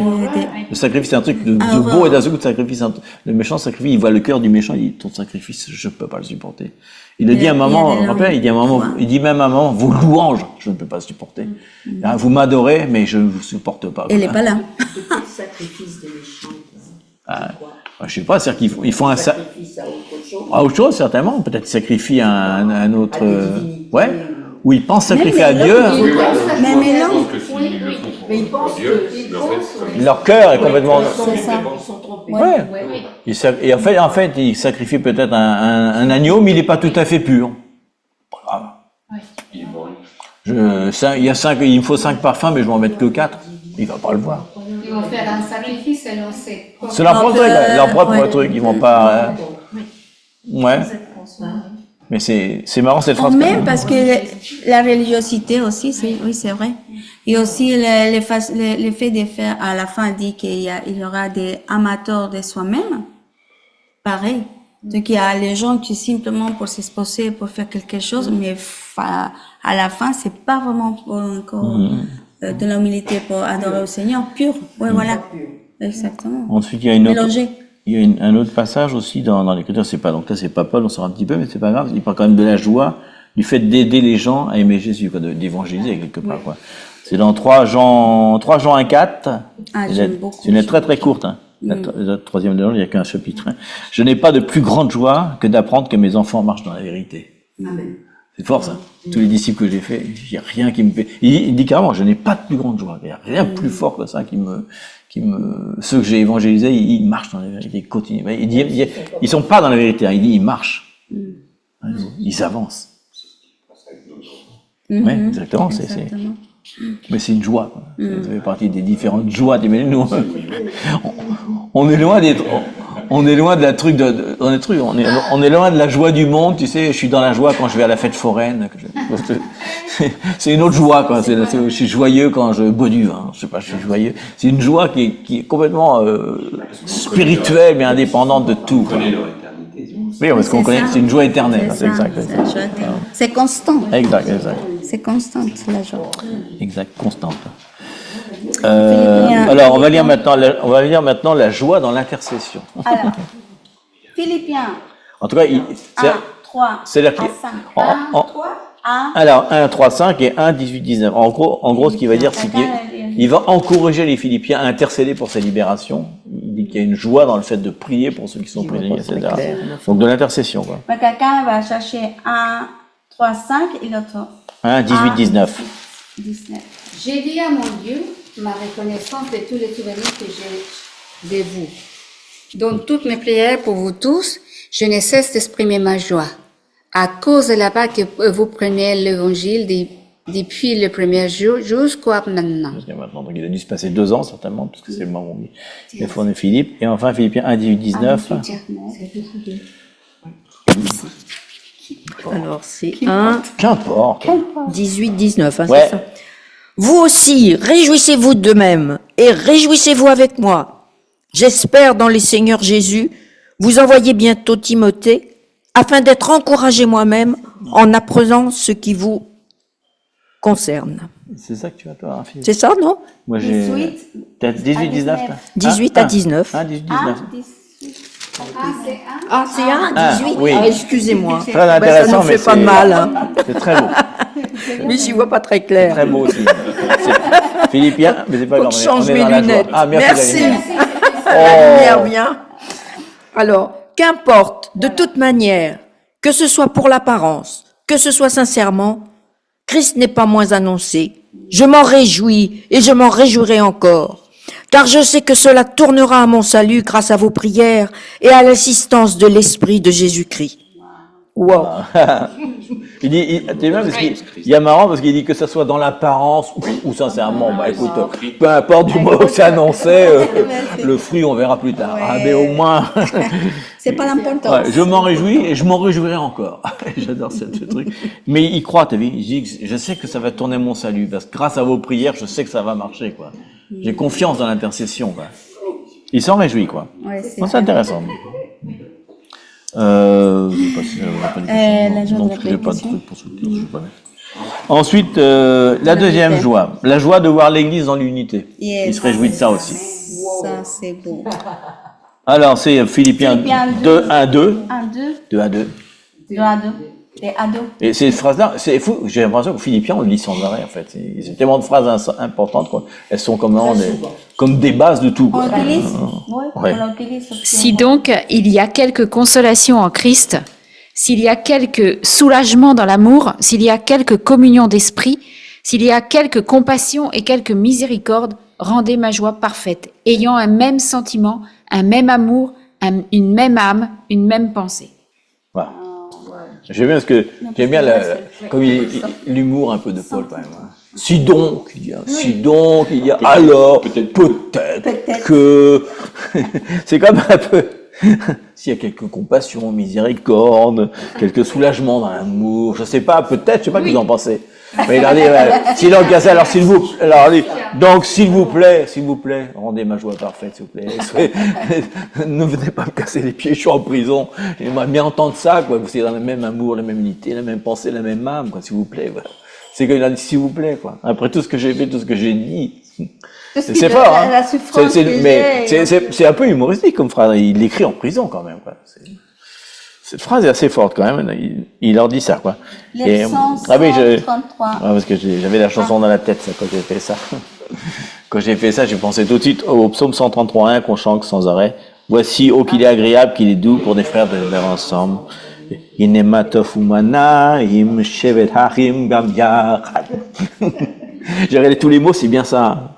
Speaker 1: Le sacrifice, c'est un truc de beau et d'un seul coup de sacrifice. Le méchant sacrifice, il voit le cœur du méchant, il dit, ton sacrifice, je peux pas le supporter. Il le dit à un moment, il dit même à un moment, vos louanges, je ne peux pas le supporter. Vous m'adorez, mais je ne vous supporte pas.
Speaker 2: Il n'est pas là.
Speaker 8: Le sacrifice des méchants.
Speaker 1: Je sais pas, c'est-à-dire qu'ils font un
Speaker 8: sacrifice à autre chose.
Speaker 1: À autre chose, certainement. Peut-être qu'ils sacrifient un autre. Ouais. Ou ils pensent sacrifier à Dieu.
Speaker 2: Même Élan.
Speaker 8: Mais ils pensent que
Speaker 1: Leur cœur est complètement.
Speaker 2: C'est ça.
Speaker 8: ils sont trompés.
Speaker 1: Ouais. Et en fait, ils sacrifient peut-être un agneau, mais il n'est pas tout à fait pur. Pas grave. Il me faut 5 parfums, mais je vais en mettre que 4. Il va pas le voir.
Speaker 5: Ils vont faire un sacrifice selon ses
Speaker 1: C'est leur propre truc, leur propre truc. Ils vont pas. Ouais. Mais c'est marrant cette phrase.
Speaker 2: Même parce que la religiosité aussi, oui, c'est vrai. Et aussi le fait de faire, à la fin, dit qu'il y aura des amateurs de soi-même. Pareil. Donc il y a les gens qui simplement pour s'exposer, pour faire quelque chose, mais à la fin, c'est pas vraiment pour encore de l'humilité pour adorer au Seigneur, pur. Ouais, voilà. Exactement.
Speaker 1: Ensuite, il y a une autre.
Speaker 2: Mélangé.
Speaker 1: Il y a un autre passage aussi dans l'Écriture, donc là c'est pas Paul, on sort un petit peu, mais c'est pas grave, il parle quand même de la joie, du fait d'aider les gens à aimer Jésus, quoi, d'évangéliser quelque part, quoi. C'est dans 3 Jean 1:4.
Speaker 2: J'aime beaucoup.
Speaker 1: C'est une lettre très très courte, hein. La troisième de l'ange, il n'y a qu'un chapitre. Hein. Je n'ai pas de plus grande joie que d'apprendre que mes enfants marchent dans la vérité.
Speaker 8: Amen.
Speaker 1: C'est fort ça. Tous les disciples que j'ai fait, il n'y a rien qui me fait. Il dit carrément, je n'ai pas de plus grande joie. Il n'y a rien de plus fort que ça ceux que j'ai évangélisés, ils marchent dans la vérité, ils continuent. Il dit, ils sont pas dans la vérité, hein. Il dit, ils marchent. Ils avancent. Oui, exactement. Mais c'est une joie, quoi. Ça fait partie des différentes joies. Nous, on est loin d'être, on est loin de la truc on est loin de la joie du monde, tu sais. Je suis dans la joie quand je vais à la fête foraine. C'est une autre joie, quoi. Je suis joyeux quand je bois du vin. Je sais pas, je suis joyeux. C'est une joie qui est complètement spirituelle, mais indépendante de tout, quoi. Oui, parce qu'on connaît, c'est une joie éternelle. C'est exact.
Speaker 2: C'est constant.
Speaker 1: Exact.
Speaker 2: C'est constante, la joie.
Speaker 1: Exact, constante. Alors, on va lire maintenant la joie dans l'intercession.
Speaker 2: Alors, Philippiens
Speaker 1: En tout cas,
Speaker 2: 3
Speaker 1: c'est-à-dire
Speaker 2: à 5.
Speaker 1: Alors, 1, 3, 5 et 1, 18, 19. En gros, ce qu'il va dire, c'est qu'il va encourager les Philippiens à intercéder pour sa libération. Il dit qu'il y a une joie dans le fait de prier pour ceux qui sont prisonniers, etc. Donc, de l'intercession, quoi.
Speaker 2: Quelqu'un va chercher 1, 3, 5 et l'autre
Speaker 1: 1, 18, 19.
Speaker 2: 19.
Speaker 5: J'ai dit à mon Dieu ma reconnaissance de tous les souvenirs que j'ai de vous. Dans toutes mes prières pour vous tous, je ne cesse d'exprimer ma joie. À cause de la part que vous prenez l'évangile depuis le premier jour jusqu'à maintenant.
Speaker 1: Jusqu'à maintenant. Donc il a dû se passer 2 ans certainement, parce que c'est le moment où il a fondé Philippe. Et enfin Philippiens 1, 18, 19.
Speaker 4: Alors, c'est 1,
Speaker 1: Qu'importe.
Speaker 4: 18, 19, hein,
Speaker 1: Ouais.
Speaker 4: c'est ça. Vous aussi, réjouissez-vous de même et réjouissez-vous avec moi. J'espère dans le Seigneur Jésus vous envoyer bientôt Timothée afin d'être encouragé moi-même en apprenant ce qui vous concerne.
Speaker 1: C'est ça que tu as toi, hein, Philippe?
Speaker 4: C'est ça, non?
Speaker 1: Moi j'ai.
Speaker 2: 18
Speaker 1: T'as 18, 19 toi
Speaker 4: 18 à 19.
Speaker 1: 1, 18, 19.
Speaker 2: 18.
Speaker 4: Ah, c'est 1,
Speaker 1: Ah,
Speaker 4: 18?
Speaker 1: oui.
Speaker 4: Ah, excusez-moi.
Speaker 1: Très
Speaker 4: Ben, ça
Speaker 1: intéressant,
Speaker 4: ne
Speaker 1: mais
Speaker 4: fait pas de
Speaker 1: c'est-
Speaker 4: mal. Hein.
Speaker 1: C'est très beau.
Speaker 4: Mais j'y vois pas très clair.
Speaker 1: Très beau aussi. C'est Philippien, mais c'est pas
Speaker 4: Faut
Speaker 1: grave.
Speaker 4: que je change
Speaker 1: on est
Speaker 4: mes
Speaker 1: dans la joie.
Speaker 4: lunettes.
Speaker 1: Ah, merci.
Speaker 4: Merci.
Speaker 1: Oh.
Speaker 4: La lumière vient. Alors, qu'importe, de toute manière, que ce soit pour l'apparence, que ce soit sincèrement, Christ n'est pas moins annoncé. Je m'en réjouis et je m'en réjouirai encore. Car je sais que cela tournera à mon salut grâce à vos prières et à l'assistance de l'Esprit de Jésus-Christ. Wow.
Speaker 1: Il dit, t'es bien parce qu'il y a marrant parce qu'il dit que ça soit dans l'apparence ou sincèrement. Bah écoute, peu importe du moment que c'est annoncé, le fruit on verra plus tard. Ah, mais au moins,
Speaker 2: C'est pas l'important.
Speaker 1: ouais, je m'en réjouis et je m'en réjouirai encore. J'adore ce truc. Mais il croit, t'as vu, il dit, je sais que ça va tourner mon salut parce que grâce à vos prières, je sais que ça va marcher, quoi. J'ai confiance dans l'intercession, quoi. Il s'en réjouit, quoi.
Speaker 2: Ouais,
Speaker 1: Bon, c'est intéressant. Je sais pas si j'avais pas des questions.
Speaker 2: la joie
Speaker 1: Non,
Speaker 2: de
Speaker 1: parce que j'ai pas de
Speaker 2: l'application.
Speaker 1: truc pour soutenir, je sais pas. Ensuite, la deuxième joie, la joie de voir l'Église dans l'unité. Il se réjouit de ça aussi.
Speaker 2: Ça, c'est beau.
Speaker 1: Alors, c'est Philippiens
Speaker 2: Philippiens
Speaker 1: 2, 1, 2.
Speaker 2: 1, 2,
Speaker 1: 2 à 2.
Speaker 2: 2 à 2. Les ados.
Speaker 1: Et ces phrases-là, c'est fou, j'ai l'impression que Philippiens, on le lit sans arrêt, en fait. C'est tellement de phrases importantes, quoi. Elles sont comme des bases de tout,
Speaker 2: On
Speaker 1: quoi.
Speaker 2: l'utilise.
Speaker 1: Ouais.
Speaker 2: Oui, on l'utilise.
Speaker 3: Si donc il y a quelque consolation en Christ, s'il y a quelque soulagement dans l'amour, s'il y a quelque communion d'esprit, s'il y a quelque compassion et quelque miséricorde, rendez ma joie parfaite, ayant un même sentiment, un même amour, une même âme, une même pensée.
Speaker 1: Voilà. J'aime bien parce que j'aime bien comme l'humour un peu de Paul quand même. Hein. Si donc, il y a alors peut-être que c'est comme un peu s'il y a quelques compassion, miséricorde, quelques soulagements dans l'amour, je sais pas ce que vous en pensez. Mais il a dit, s'il en casse, alors donc s'il vous plaît, rendez ma joie parfaite, s'il vous plaît. Ne venez pas me casser les pieds, je suis en prison. J'aimerais bien entendre ça, quoi. Vous êtes dans le même amour, la même unité, la même pensée, la même âme, quoi, s'il vous plaît. Voilà. C'est qu'il a dit, s'il vous plaît, quoi. Après tout ce que j'ai fait, tout ce que j'ai dit. C'est fort, hein.
Speaker 2: La souffrance
Speaker 1: Mais c'est un peu humoristique comme phrase. Il l'écrit en prison, quand même, quoi. Cette phrase est assez forte quand même. Il leur dit ça, quoi.
Speaker 2: Les psaumes 133.
Speaker 1: Parce que j'avais la chanson dans la tête, ça, quand j'ai fait ça. Quand j'ai fait ça, j'ai pensé tout de suite au psaume 133.1 qu'on chante sans arrêt. Voici, oh, qu'il est agréable, qu'il est doux pour des frères de vivre ensemble. J'ai regardé tous les mots, c'est bien ça.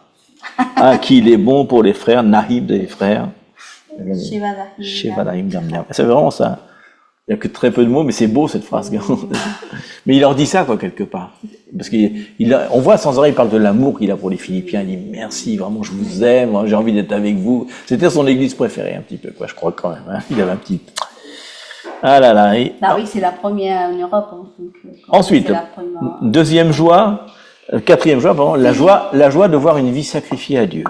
Speaker 1: Ah, qu'il est bon pour les frères, Nahib des frères. Shevadahim Gamya. C'est vraiment ça. Il n'y a que très peu de mots, mais c'est beau cette phrase. Mais il leur dit ça, quoi, quelque part. Parce qu'on voit sans arrêt, il parle de l'amour qu'il a pour les Philippiens. Il dit merci, vraiment, je vous aime, j'ai envie d'être avec vous. C'était son église préférée, un petit peu, quoi, je crois quand même. Hein. Il avait un petit. Ah là là.
Speaker 2: Bah oui, c'est la première en Europe. Hein, donc,
Speaker 1: ensuite, deuxième joie, quatrième joie, pardon, la joie de voir une vie sacrifiée à Dieu.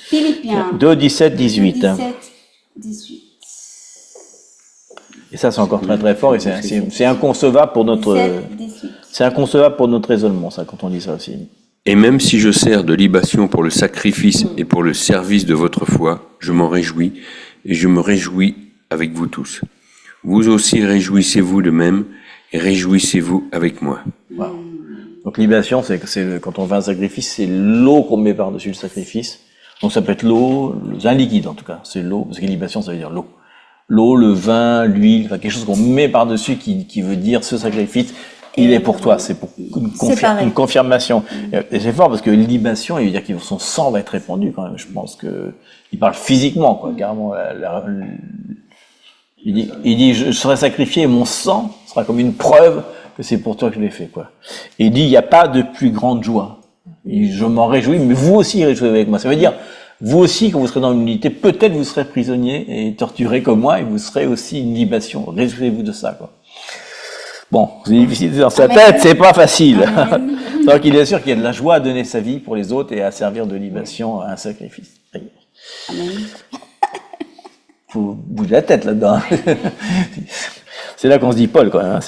Speaker 2: Philippiens
Speaker 1: 2, 17, 18.
Speaker 2: 17, 18.
Speaker 1: Et ça, c'est encore très très fort et c'est inconcevable pour notre,
Speaker 2: 17, 18.
Speaker 1: c'est inconcevable pour notre raisonnement, ça, quand on dit ça aussi.
Speaker 7: Et même si je sers de libation pour le sacrifice et pour le service de votre foi, je m'en réjouis et je me réjouis avec vous tous. Vous aussi réjouissez-vous de même et réjouissez-vous avec moi.
Speaker 1: Voilà. Donc libation, quand on fait un sacrifice, c'est l'eau qu'on met par-dessus le sacrifice. Donc ça peut être l'eau, un liquide en tout cas, c'est l'eau, parce que libation ça veut dire l'eau. L'eau, le vin, l'huile, enfin quelque chose qu'on met par-dessus qui veut dire ce sacrifice Il est pour toi, c'est pour
Speaker 2: pareil.
Speaker 1: une confirmation. Et c'est fort parce que libation, il veut dire que son sang va être répandu quand même. Je pense que il parle physiquement, quoi, carrément. Il dit, je serai sacrifié et mon sang sera comme une preuve que c'est pour toi que je l'ai fait, quoi. Et il dit, il n'y a pas de plus grande joie. Et je m'en réjouis, mais vous aussi réjouissez avec moi. Ça veut dire, vous aussi, quand vous serez dans l'unité, peut-être vous serez prisonnier et torturé comme moi, et vous serez aussi une libation. Réjouissez-vous de ça, quoi. Bon, c'est difficile dans sa tête, c'est pas facile. Donc il est sûr qu'il y a de la joie à donner sa vie pour les autres et à servir de libation à un sacrifice.
Speaker 2: Amen.
Speaker 1: Faut bouger la tête là-dedans. C'est là qu'on se dit Paul, quoi. Hein,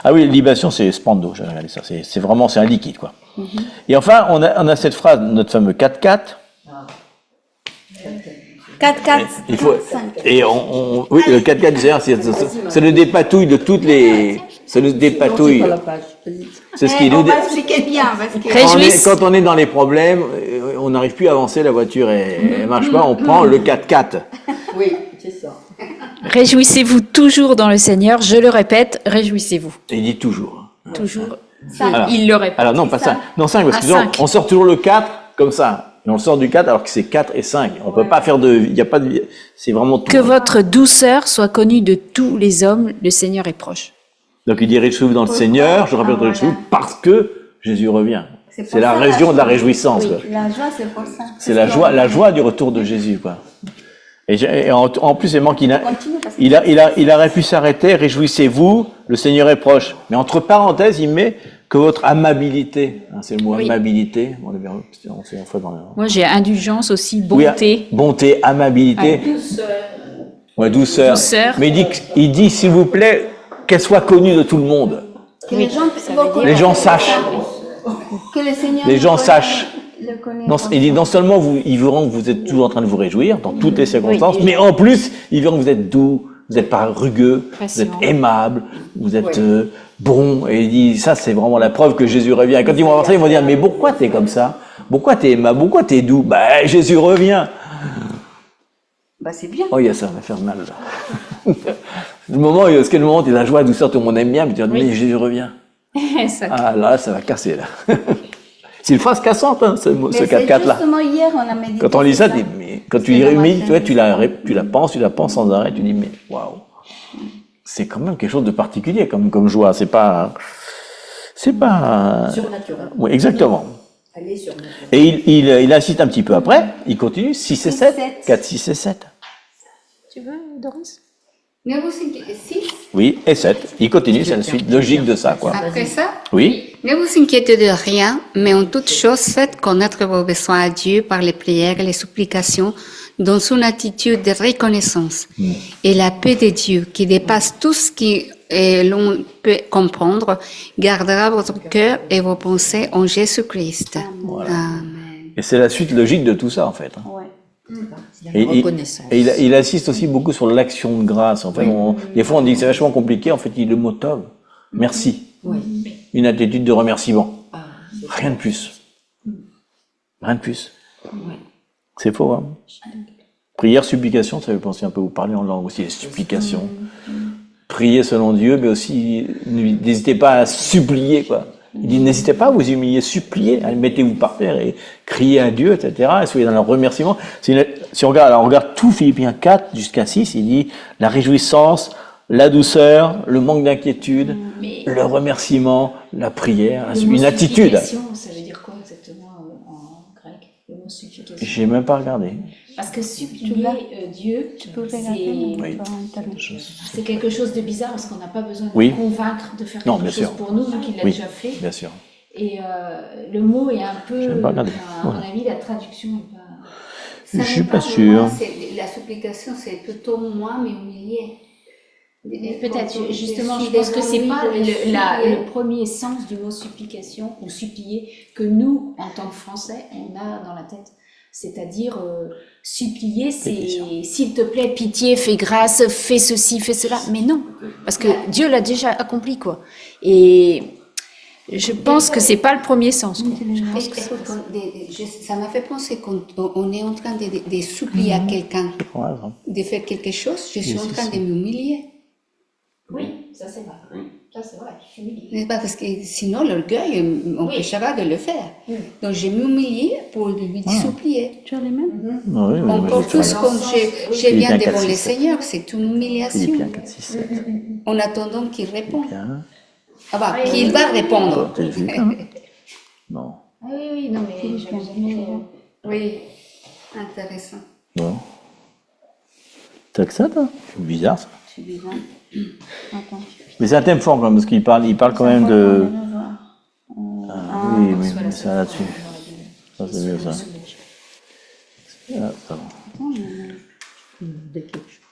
Speaker 1: ah oui, libation, c'est spando, j'ai regardé ça. C'est vraiment, c'est un liquide, quoi. Et enfin, on a cette phrase, notre fameux 4-4.
Speaker 2: 4-4.
Speaker 1: Il faut, et oui, le 4-4, c'est le dépatouille de toutes les, c'est le dépatouille. C'est ce qui nous
Speaker 2: On va expliquer bien, parce que...
Speaker 1: Quand on est dans les problèmes, on n'arrive plus à avancer, la voiture elle marche pas, on prend le 4-4.
Speaker 8: Oui, c'est ça.
Speaker 4: Réjouissez-vous toujours dans le Seigneur. Je le répète, réjouissez-vous.
Speaker 1: Il dit toujours.
Speaker 4: Toujours.
Speaker 1: Alors,
Speaker 4: Il le répète.
Speaker 1: Alors non, pas 5. Non, 5, parce que
Speaker 4: Ah, 5.
Speaker 1: on sort toujours le 4 comme ça. Et on sort du 4 alors que c'est 4 et 5. On peut pas faire de... Il y a pas de... C'est vraiment tout.
Speaker 4: Que votre douceur soit connue de tous les hommes. Le Seigneur est proche.
Speaker 1: Donc il dit réjouissez-vous dans le Seigneur. Je rappelle réjouissez-vous parce que Jésus revient. C'est la raison de la réjouissance.
Speaker 2: Oui,
Speaker 1: Quoi.
Speaker 2: la joie, c'est pour ça.
Speaker 1: C'est la joie du retour de Jésus, quoi. Et en plus, c'est qu'il a, il aurait pu s'arrêter, réjouissez-vous, le Seigneur est proche. Mais entre parenthèses, il met que votre amabilité, hein, c'est le mot amabilité. Bon, on fait dans
Speaker 4: Moi, j'ai indulgence aussi, bonté.
Speaker 1: Oui, bonté, amabilité. Ouais, douceur. Mais il dit, s'il vous plaît, qu'elle soit connue de tout le monde.
Speaker 2: Que les gens
Speaker 1: sachent.
Speaker 2: Que le Seigneur
Speaker 1: Les gens sachent.
Speaker 2: Non,
Speaker 1: il dit non seulement ils verront que vous êtes toujours en train de vous réjouir dans toutes les circonstances, mais en plus ils verront que vous êtes doux, vous n'êtes pas rugueux, vous êtes aimable, vous êtes bon. Et il dit ça c'est vraiment la preuve que Jésus revient. Et quand ils vont voir ça, ils vont dire mais pourquoi t'es comme ça? Pourquoi t'es aimable? Pourquoi t'es doux? Bah Jésus revient.
Speaker 2: Bah c'est bien.
Speaker 1: Oh, ça va faire mal là. Le moment où il y a la joie, la douceur, tout le monde aime bien, mais tu dis mais Jésus revient. Ah là, ça va casser là. C'est une phrase cassante, hein, ce 4-4 là.
Speaker 2: Justement hier, on a médité.
Speaker 1: Quand on lit ça, mais quand tu lis, tu la penses sans arrêt, tu dis mais waouh, c'est quand même quelque chose de particulier comme joie. C'est pas
Speaker 8: surnaturel.
Speaker 1: Oui, exactement.
Speaker 8: Elle est surnaturelle.
Speaker 1: Et il insiste un petit peu après. Il continue 6 et 7, 4, 6 et 7.
Speaker 4: Tu veux, Doris?
Speaker 5: Ne vous inquiétez, 6.
Speaker 1: Oui, et 7. Il continue, c'est la suite logique de ça, quoi.
Speaker 5: Après ça,
Speaker 1: Oui.
Speaker 5: ne vous inquiétez de rien, mais en toute chose, faites connaître vos besoins à Dieu par les prières et les supplications, dans une attitude de reconnaissance. Et la paix de Dieu, qui dépasse tout ce que l'on peut comprendre, gardera votre cœur et vos pensées en Jésus-Christ.
Speaker 1: Voilà.
Speaker 5: Amen.
Speaker 1: Et c'est la suite logique de tout ça, en fait.
Speaker 2: Ouais.
Speaker 1: Et il insiste aussi beaucoup sur l'action de grâce. En fait, des fois, on dit que c'est vachement compliqué. En fait, il le mot tov. Merci.
Speaker 8: Oui.
Speaker 1: Une attitude de remerciement. Rien de plus. Rien de plus. C'est faux, hein. Prière, supplication, ça veut penser un peu, vous parlez en langue aussi, les supplications. Prier selon Dieu, mais aussi, n'hésitez pas à supplier, quoi. Il dit, n'hésitez pas à vous humilier, supplier, mettez-vous par terre et criez à Dieu, etc. Et soyez dans le remerciement. Si on regarde tout Philippiens 4 jusqu'à 6, il dit la réjouissance, la douceur, le manque d'inquiétude, le remerciement, la prière, une attitude.
Speaker 3: Ça veut dire quoi exactement en grec, le mot supplication?
Speaker 1: J'ai même pas regardé.
Speaker 3: Parce que supplier Dieu, c'est quelque chose de bizarre parce qu'on n'a pas besoin de convaincre de faire quelque chose pour nous, vu qu'il l'a déjà fait.
Speaker 1: Bien sûr.
Speaker 3: Et le mot est un peu, à mon avis, la traduction n'est pas...
Speaker 1: Je suis pas sûr.
Speaker 5: La supplication, c'est plutôt moins, mais humilié.
Speaker 3: Peut-être, justement, je pense que c'est pas le premier sens du mot supplication ou supplier que nous, en tant que Français, on a dans la tête. C'est-à-dire, supplier, c'est s'il te plaît, pitié, fais grâce, fais ceci, fais cela. Mais non, parce que Dieu l'a déjà accompli, quoi. Et je pense que c'est pas le premier sens, quoi.
Speaker 5: Ça m'a fait penser qu'on est en train de supplier à quelqu'un de faire quelque chose, je suis en train de m'humilier.
Speaker 3: Oui, ça c'est vrai. Ça, c'est vrai, humilier.
Speaker 5: N'est-ce pas? Parce que sinon, l'orgueil empêchera de le faire. Donc, je m'humilie pour lui supplier.
Speaker 2: Tu as les mêmes?
Speaker 1: Oui,
Speaker 5: On
Speaker 1: oui,
Speaker 5: porte
Speaker 1: j'ai
Speaker 5: tous
Speaker 1: fait.
Speaker 5: comme je viens
Speaker 1: Philippiens 4,
Speaker 5: devant
Speaker 1: 6,
Speaker 5: le
Speaker 1: 7.
Speaker 5: Seigneur. C'est une humiliation.
Speaker 1: Philippiens 4, 6, 7.
Speaker 5: En attendant qu'il réponde.
Speaker 1: Bien.
Speaker 5: Ah bah, qu'il va répondre.
Speaker 1: T'as vu, hein? Non.
Speaker 3: Ah oui, non, mais j'avais jamais fait.
Speaker 5: Oui, intéressant.
Speaker 1: Bon. T'as que ça, toi? C'est bizarre, ça.
Speaker 2: C'est bizarre. Attends.
Speaker 1: Mais c'est un thème fort, quand même, parce qu'il parle quand même de... Oui, oui, mais ça là-dessus. Ça, c'est mieux, ça. Ah, ça va.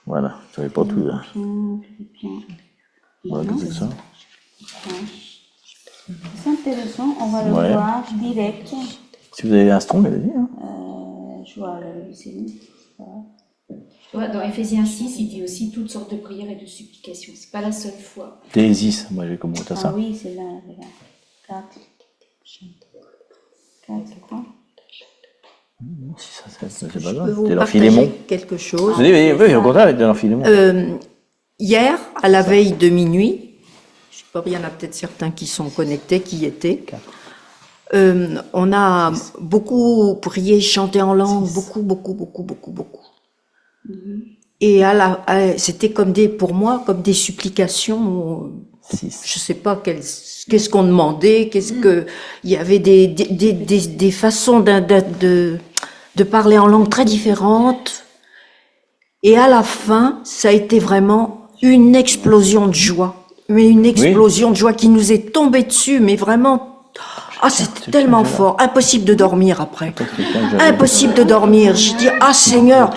Speaker 1: Voilà, tu n'avais pas tout, là. Voilà, c'est ça.
Speaker 2: C'est intéressant, on va le
Speaker 1: Ouais.
Speaker 2: voir direct.
Speaker 1: Si vous avez un strong, allez-y. Hein.
Speaker 2: Je vois le signe.
Speaker 3: Tu vois, dans Éphésiens 6, il dit aussi toutes sortes de prières et de supplications. C'est pas la seule fois.
Speaker 1: Tésis, moi j'ai commenté
Speaker 2: Ah
Speaker 1: ça.
Speaker 2: oui, c'est là, regarde. 4. 4, quoi?
Speaker 1: Si ça, c'est pas
Speaker 4: Je peux
Speaker 1: grave.
Speaker 4: vous
Speaker 1: C'est leur
Speaker 4: partager
Speaker 1: Philémon.
Speaker 4: quelque chose.
Speaker 1: Oui, oui, oui, au contraire, c'est leur Philémon.
Speaker 4: Hier, à la veille de minuit, je sais pas, il y en a peut-être certains qui sont connectés, qui y étaient. On a beaucoup prié, chanté en langue, beaucoup. Et c'était comme pour moi, comme des supplications.
Speaker 1: 6.
Speaker 4: Je sais pas qu'est-ce qu'on demandait, il y avait des façons de parler en langue très différentes. Et à la fin, ça a été vraiment une explosion de joie. Mais une explosion de joie qui nous est tombée dessus, mais vraiment, c'était tellement fort, impossible de dormir après. Impossible de dormir. J'ai dit, Seigneur,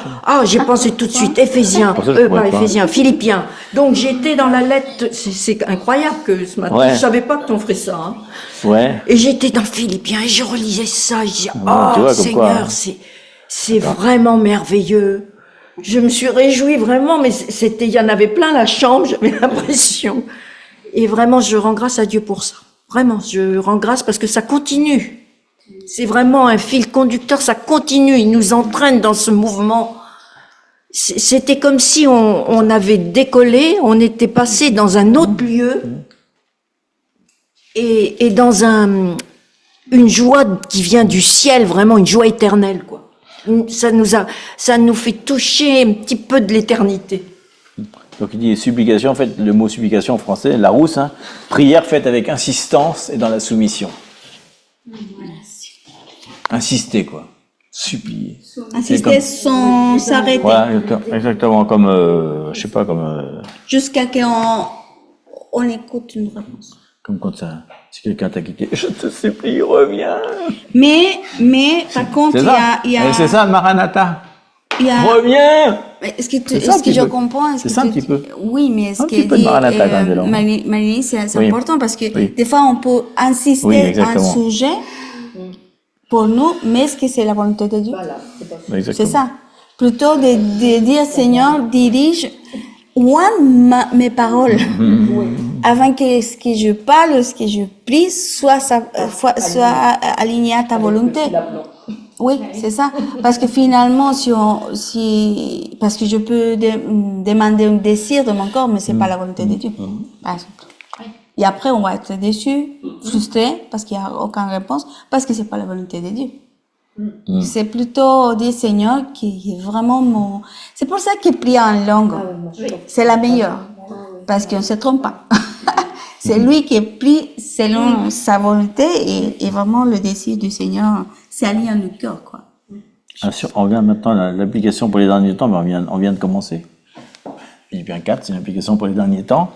Speaker 4: j'ai pensé tout de suite, Éphésiens, pas Éphésiens, Philippiens. Donc j'étais dans la lettre, c'est incroyable que ce matin, je savais pas que t'en ferais ça. Hein.
Speaker 1: Ouais.
Speaker 4: Et j'étais dans Philippiens et je relisais ça, je disais,
Speaker 1: tu vois, comme
Speaker 4: Seigneur,
Speaker 1: quoi,
Speaker 4: c'est vraiment merveilleux. Je me suis réjouie vraiment, mais il y en avait plein la chambre, j'avais l'impression. Et vraiment, je rends grâce à Dieu pour ça. Vraiment, je rends grâce parce que ça continue. C'est vraiment un fil conducteur, ça continue, il nous entraîne dans ce mouvement. C'était comme si on avait décollé, on était passé dans un autre lieu et dans une joie qui vient du ciel, vraiment une joie éternelle, quoi. Ça nous fait toucher un petit peu de l'éternité.
Speaker 1: Donc il dit supplication, en fait, le mot supplication en français, Larousse, hein, prière faite avec insistance et dans la soumission. Insister, quoi. Supplier.
Speaker 2: Insister sans s'arrêter.
Speaker 1: Voilà, exactement, comme, je sais pas, comme...
Speaker 2: Jusqu'à qu'on on écoute une réponse.
Speaker 1: Comme quand ça, si quelqu'un t'a quitté, je te supplie, reviens.
Speaker 2: Mais par contre,
Speaker 1: C'est ça,
Speaker 2: il y a
Speaker 1: c'est ça, Maranatha.
Speaker 2: il y a-
Speaker 1: Reviens.
Speaker 2: Mais est-ce
Speaker 1: C'est ça un
Speaker 2: que
Speaker 1: petit
Speaker 2: je
Speaker 1: peu.
Speaker 2: comprends?
Speaker 1: C'est ça un petit peu.
Speaker 2: Oui, mais est-ce
Speaker 1: Un
Speaker 2: que
Speaker 1: petit peu de Maranatha quand même dedans.
Speaker 2: Marie, c'est
Speaker 1: Oui.
Speaker 2: important parce que
Speaker 1: Oui.
Speaker 2: des fois on peut
Speaker 1: Oui,
Speaker 2: insister
Speaker 1: exactement.
Speaker 2: un sujet pour nous, mais est-ce que c'est la volonté de Dieu?
Speaker 1: Exactement.
Speaker 2: C'est ça. Plutôt de dire Seigneur, dirige, mes paroles, avant que ce que je parle, ce que je prie, soit aligné à ta volonté. Oui, c'est ça. Parce que finalement, parce que je peux demander un désir de mon corps, mais c'est pas la volonté de Dieu, par exemple. Et après, on va être déçu, frustré, parce qu'il n'y a aucune réponse, parce que c'est pas la volonté de Dieu. C'est plutôt dire Seigneur qui est vraiment C'est pour ça qu'il prie en langue. C'est la meilleure. Parce qu'on ne se trompe pas. C'est lui qui prie selon sa volonté et vraiment le désir du Seigneur s'aligne à nos cœurs, quoi.
Speaker 1: On regarde maintenant l'application pour les derniers temps, mais on vient de commencer. Philippiens 4, c'est une application pour les derniers temps.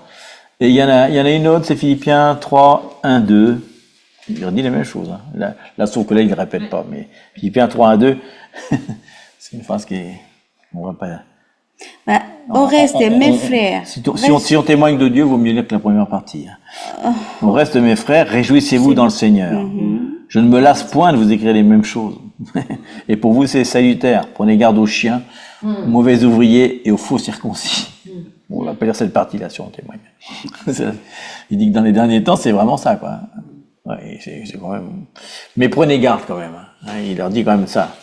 Speaker 1: Et il y en a une autre, c'est Philippiens 3, 1, 2. Il redit les mêmes choses. Hein. Là, son collègue ne répète pas, mais Philippiens 3, 1, 2, c'est une phrase qui est... On va pas...
Speaker 2: Au reste, mes frères.
Speaker 1: Si on témoigne de Dieu, vaut mieux lire que la première partie. Au reste, mes frères, réjouissez-vous dans le Seigneur. Je ne me lasse point de vous écrire les mêmes choses. Et pour vous, c'est salutaire. Prenez garde aux chiens, aux mauvais ouvriers et aux faux circoncis. Bon, on va pas lire cette partie-là si on témoigne. Il dit que dans les derniers temps, c'est vraiment ça, quoi. Ouais, c'est quand même... Mais prenez garde quand même. Hein. Il leur dit quand même ça.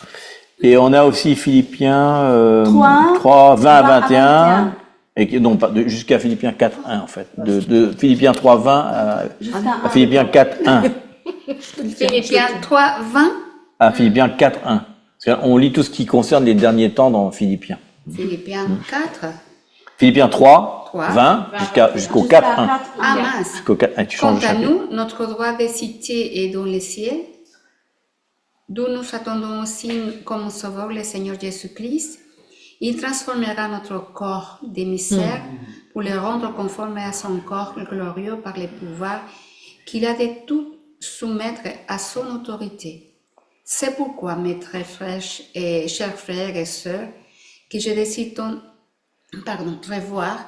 Speaker 1: Et on a aussi Philippiens 3, 20 à 21. Jusqu'à Philippiens 4.1 en fait. De Philippiens 3.20 à Philippiens 4.1.
Speaker 5: Philippiens 3, 20.
Speaker 1: À Philippiens 4.1. Parce qu'on lit tout ce qui concerne les derniers temps dans Philippiens.
Speaker 5: Philippiens 4.
Speaker 1: Philippiens 3, 20 jusqu'au 4.1.
Speaker 5: Ah mince.
Speaker 1: Jusqu'au 4.1. Tu
Speaker 5: Quant
Speaker 1: changes le
Speaker 5: à
Speaker 1: chapitre.
Speaker 5: nous, notre droit de cité est dans les ciels, d'où nous attendons aussi comme sauveur le Seigneur Jésus-Christ. Il transformera notre corps de misère pour le rendre conforme à son corps glorieux par le pouvoir qu'il a de tout soumettre à son autorité. C'est pourquoi, mes très chers frères et sœurs, que je décide revoir,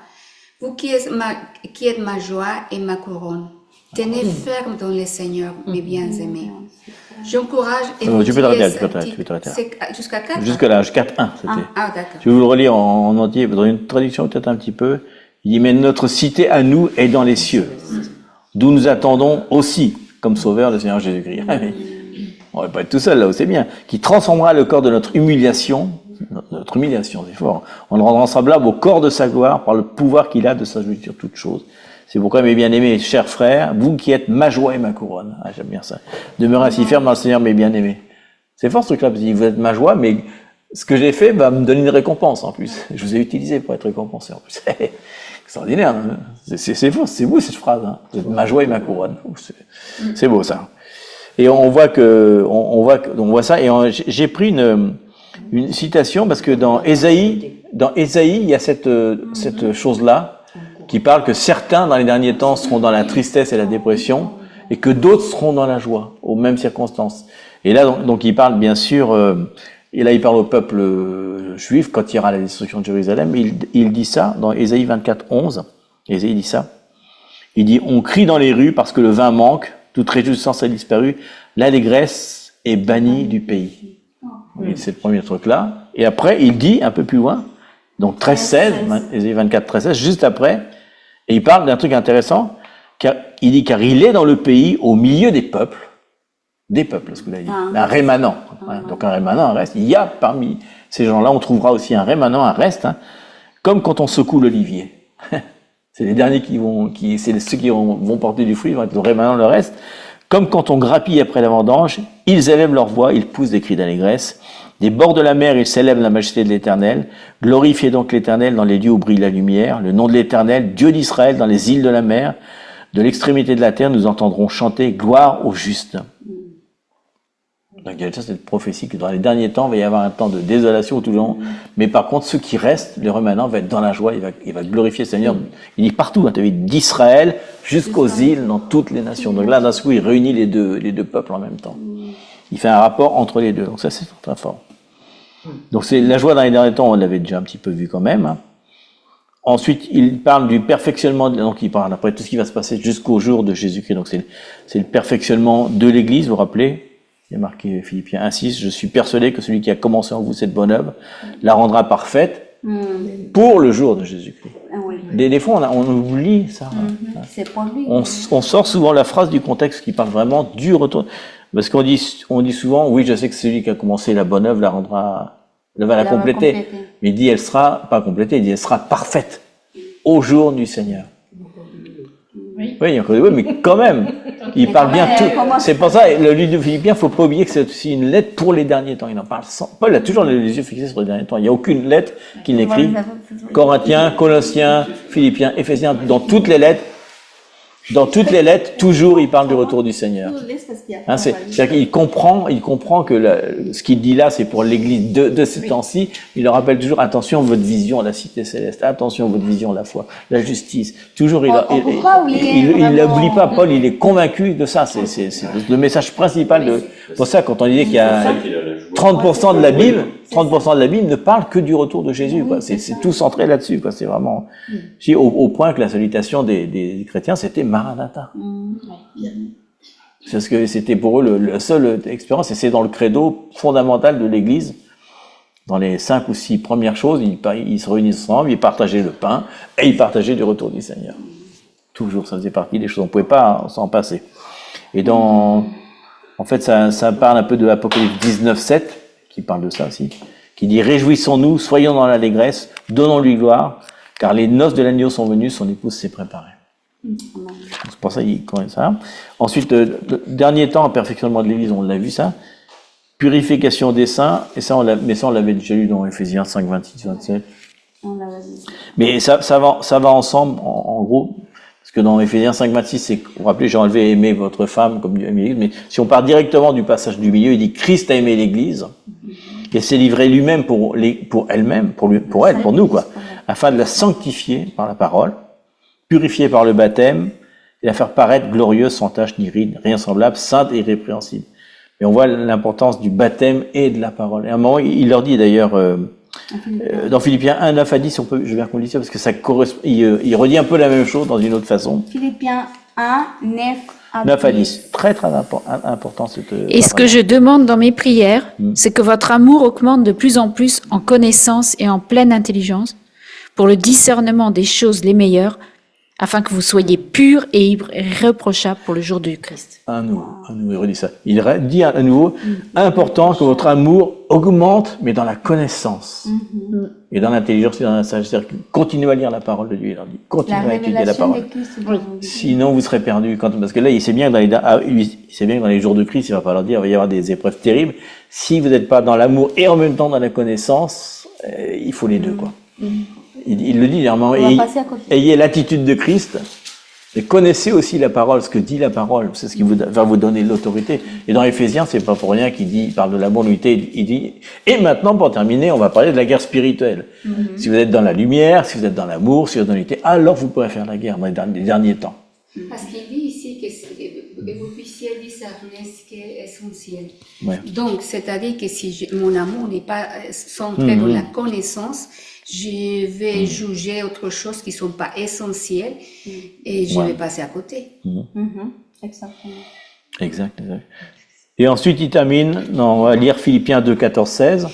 Speaker 5: vous qui êtes ma joie et ma couronne. Tenez ferme dans le Seigneur, mes bien-aimés. J'encourage et
Speaker 1: Tu peux t'arrêter,
Speaker 5: jusqu'à 4.
Speaker 1: Jusque là, 4.1, c'était.
Speaker 5: D'accord.
Speaker 1: Je vais vous le relire en entier, dans une traduction peut-être un petit peu. Il dit, mais notre cité à nous est dans les cieux, d'où nous attendons aussi, comme sauveur, le Seigneur Jésus-Christ. Ah oui. On ne va pas être tout seul là, c'est bien. Qui transformera le corps de notre humiliation, c'est fort, en le rendant semblable au corps de sa gloire par le pouvoir qu'il a de s'ajouter sur toutes choses. C'est pourquoi, mes bien-aimés, chers frères, vous qui êtes ma joie et ma couronne, j'aime bien ça, demeurez ainsi fermes dans le Seigneur, mes bien-aimés. C'est fort ce truc-là, parce que vous êtes ma joie, mais ce que j'ai fait va me donner une récompense en plus. Je vous ai utilisé pour être récompensé en plus. Extraordinaire, hein. C'est fort, c'est beau cette phrase. Hein. Vous êtes ma joie et ma couronne. C'est beau ça. Et on voit ça. Et j'ai pris une citation parce que dans Ésaïe, il y a cette chose-là qui parle que certains dans les derniers temps seront dans la tristesse et la dépression et que d'autres seront dans la joie aux mêmes circonstances. Et là, donc il parle bien sûr, et là il parle au peuple juif quand il y aura la destruction de Jérusalem. Il dit ça dans Ésaïe 24:11. Ésaïe dit ça. Il dit, on crie dans les rues parce que le vin manque, toute réjouissance a disparu, l'allégresse est bannie du pays. Oui, c'est le premier truc-là. Et après, il dit, un peu plus loin, donc 13-16, Ésaïe 24-13, juste après, et il parle d'un truc intéressant, il dit, car il est dans le pays, au milieu des peuples, ce que vous avez dit, un rémanent. Donc un rémanent, un reste. Il y a parmi ces gens-là, on trouvera aussi un rémanent, un reste, hein, comme quand on secoue l'olivier. C'est les derniers c'est ceux qui vont porter du fruit, ils vont être le rémanent, le reste. Comme quand on grappille après la vendange, ils élèvent leur voix, ils poussent des cris d'allégresse. Des bords de la mer, ils célèbrent la majesté de l'Éternel. Glorifiez donc l'Éternel dans les lieux où brille la lumière. Le nom de l'Éternel, Dieu d'Israël, dans les îles de la mer. De l'extrémité de la terre, nous entendrons chanter gloire aux justes. Donc il y a cette prophétie que dans les derniers temps, il va y avoir un temps de désolation tout le long. Mais par contre, ceux qui restent, les remanents, vont être dans la joie, il va glorifier le Seigneur. Il dit partout, hein, d'Israël jusqu'aux îles, dans toutes les nations. Donc là, d'un coup, il réunit les deux peuples en même temps. Il fait un rapport entre les deux. Donc ça, c'est très fort. Donc c'est la joie dans les derniers temps, on l'avait déjà un petit peu vu quand même. Hein. Ensuite, il parle du perfectionnement, donc il parle après tout ce qui va se passer jusqu'au jour de Jésus-Christ. Donc c'est le perfectionnement de l'Église, vous vous rappelez? Il y a marqué Philippiens 1:6, je suis persuadé que celui qui a commencé en vous cette bonne œuvre la rendra parfaite pour le jour de Jésus-Christ. Des fois, on oublie ça.
Speaker 2: C'est pour lui.
Speaker 1: On sort souvent la phrase du contexte qui parle vraiment du retour. Parce qu'on dit souvent, oui, je sais que celui qui a commencé la bonne œuvre va la compléter. Mais il dit, elle sera pas complétée, il dit, elle sera parfaite au jour du Seigneur. Oui, mais quand même, il parle bien tout. C'est pour ça, le livre de Philippiens, il ne faut pas oublier que c'est aussi une lettre pour les derniers temps. Il en parle sans. Paul a toujours les yeux fixés sur les derniers temps. Il n'y a aucune lettre qu'il n'écrit. Corinthiens, Colossiens, Philippiens, Éphésiens, dans toutes les lettres, toujours il parle du retour du Seigneur. Hein, c'est-à-dire qu'il comprend que ce qu'il dit là, c'est pour l'Église de ces temps-ci. Il leur rappelle toujours, attention, votre vision, la cité céleste, attention, votre vision, la foi, la justice. Toujours, il n'oublie pas, Paul, il est convaincu de ça. C'est le message principal pour ça, quand on disait qu'il y a 30% de la Bible ne parle que du retour de Jésus, quoi. C'est tout centré là-dessus, quoi. C'est vraiment, au point que la salutation des chrétiens, c'était Maranatha. Parce que c'était pour eux la seule expérience, et c'est dans le credo fondamental de l'Église. Dans les 5 ou 6 premières choses, ils se réunissent ensemble, ils partageaient le pain, et ils partageaient du retour du Seigneur. Toujours, ça faisait partie des choses, on ne pouvait pas s'en passer. Et en fait, ça parle un peu de Apocalypse 19:7, qui parle de ça aussi, qui dit « Réjouissons-nous, soyons dans l'allégresse, donnons-lui gloire, car les noces de l'agneau sont venues, son épouse s'est préparée. C'est pour ça qu'il connaît ça. Ensuite, le dernier temps, perfectionnement de l'Église, on l'a vu ça. Purification des saints, et ça, mais ça, on l'avait déjà lu dans Éphésiens 5, 26, 27. Mais ça va ensemble, en gros, parce que dans Éphésiens 5, 26, c'est, vous vous rappelez, j'ai enlevé aimer votre femme comme Dieu a aimé l'Église, mais si on part directement du passage du milieu, il dit Christ a aimé l'Église, et s'est livré lui-même pour elle-même, pour elle, pour nous, quoi, afin de la sanctifier par la parole, purifier par le baptême, et la faire paraître glorieuse, sans tache ni ride, rien semblable, sainte et irrépréhensible. Et on voit l'importance du baptême et de la parole. Et à un moment, il leur dit d'ailleurs, dans Philippiens 1, 9 à 10, je vais bien qu'on le dise, parce que ça correspond, il redit un peu la même chose dans une autre façon.
Speaker 2: Philippiens 1,
Speaker 1: 9 à 10. Très, très important cette
Speaker 3: Et ce que je demande dans mes prières, c'est que votre amour augmente de plus en plus en connaissance et en pleine intelligence pour le discernement des choses les meilleures, afin que vous soyez purs et irréprochables pour le jour du Christ.
Speaker 1: À nouveau, il redit ça. Il dit à nouveau, important que votre amour augmente, mais dans la connaissance. Et dans l'intelligence et dans la sagesse. C'est-à-dire continuez à lire la parole de Dieu. Il leur dit, continuez à étudier la parole. Sinon, vous serez perdus. Parce que là, il sait bien que dans les jours de Christ, il va pas leur dire, il va y avoir des épreuves terribles. Si vous n'êtes pas dans l'amour et en même temps dans la connaissance, il faut les deux, quoi. Il le dit, clairement, ayez l'attitude de Christ, et connaissez aussi la parole, ce que dit la parole, c'est ce qui va vous donner l'autorité. Et dans Éphésiens, c'est pas pour rien il parle de l'amour, l'unité, il dit, et maintenant, pour terminer, on va parler de la guerre spirituelle. Si vous êtes dans la lumière, si vous êtes dans l'amour, si vous êtes dans l'unité, alors vous pourrez faire la guerre dans les derniers temps.
Speaker 5: Parce qu'il dit ici que vous puissiez discerner ce qui est essentiel.
Speaker 1: Ouais.
Speaker 5: Donc, c'est-à-dire que si mon amour n'est pas centré dans la connaissance, je vais juger autre chose qui ne sont pas essentielles et je vais passer à côté.
Speaker 2: Exactement.
Speaker 1: Exact. Et ensuite, il termine, on va lire Philippiens 2, 14, 16.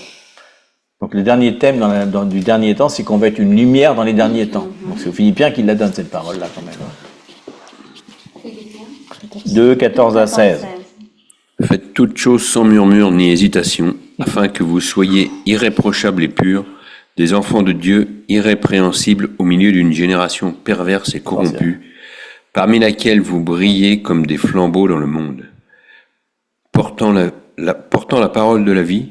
Speaker 1: Donc, le dernier thème du dernier temps, c'est qu'on va être une lumière dans les derniers temps. Donc, c'est aux Philippiens qu'il la donne, cette parole-là, quand même. 2, 14 à 16.
Speaker 7: Faites toutes choses sans murmure ni hésitation, afin que vous soyez irréprochables et purs, des enfants de Dieu irrépréhensibles au milieu d'une génération perverse et corrompue, parmi laquelle vous brillez comme des flambeaux dans le monde, portant la parole de la vie,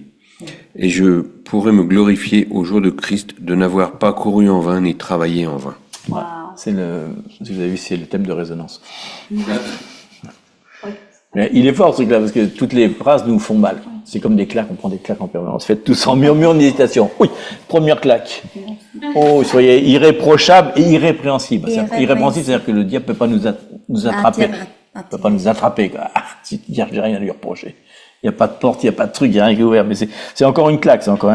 Speaker 7: et je pourrai me glorifier au jour de Christ de n'avoir pas couru en vain ni travaillé en vain.
Speaker 1: Ouais. Si vous avez vu, c'est le thème de résonance. Mais il est fort ce truc-là, parce que toutes les phrases nous font mal. C'est comme des claques, on prend des claques en permanence. Faites tout sans murmure ni hésitation. Oui, première claque. Oh, soyez irréprochables et irrépréhensibles. Irrépréhensible, c'est-à-dire que le diable ne peut pas nous attraper. Il ne peut pas nous attraper, quoi. Si tu dis, j'ai rien à lui reprocher. Il n'y a pas de porte, il n'y a pas de truc, il n'y a rien qui est ouvert. Mais c'est encore une claque, c'est encore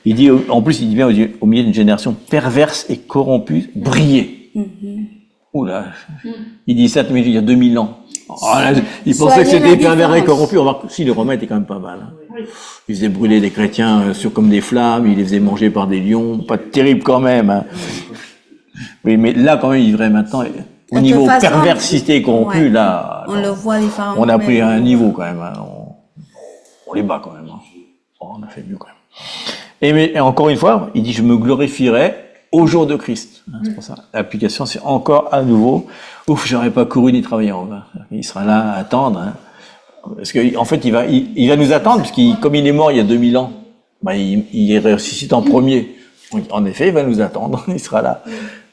Speaker 1: il dit, en plus, il dit bien au milieu d'une génération perverse et corrompue, briller. Oula. Il dit ça, mais il y a 2000 ans. Oh, là, il pensait que c'était pervers et corrompu. On remarque, si, les Romains étaient quand même pas mal. Ils faisaient brûler les chrétiens comme des flammes, ils les faisaient manger par des lions. Pas terrible quand même. Oui, mais là, quand même, il devrait maintenant, au niveau perversité et corrompu, là,
Speaker 2: on le voit différemment.
Speaker 1: On a pris un niveau quand même. On les bat quand même. On a fait mieux quand même. Et encore une fois, il dit, je me glorifierai au jour de Christ. C'est pour ça. L'application, c'est encore à nouveau. Ouf, j'aurais pas couru ni travaillé en vain. Il sera là à attendre. Parce que, en fait, il va nous attendre, parce comme il est mort il y a 2000 ans, il ressuscite en premier. Donc, en effet, il va nous attendre. Il sera là.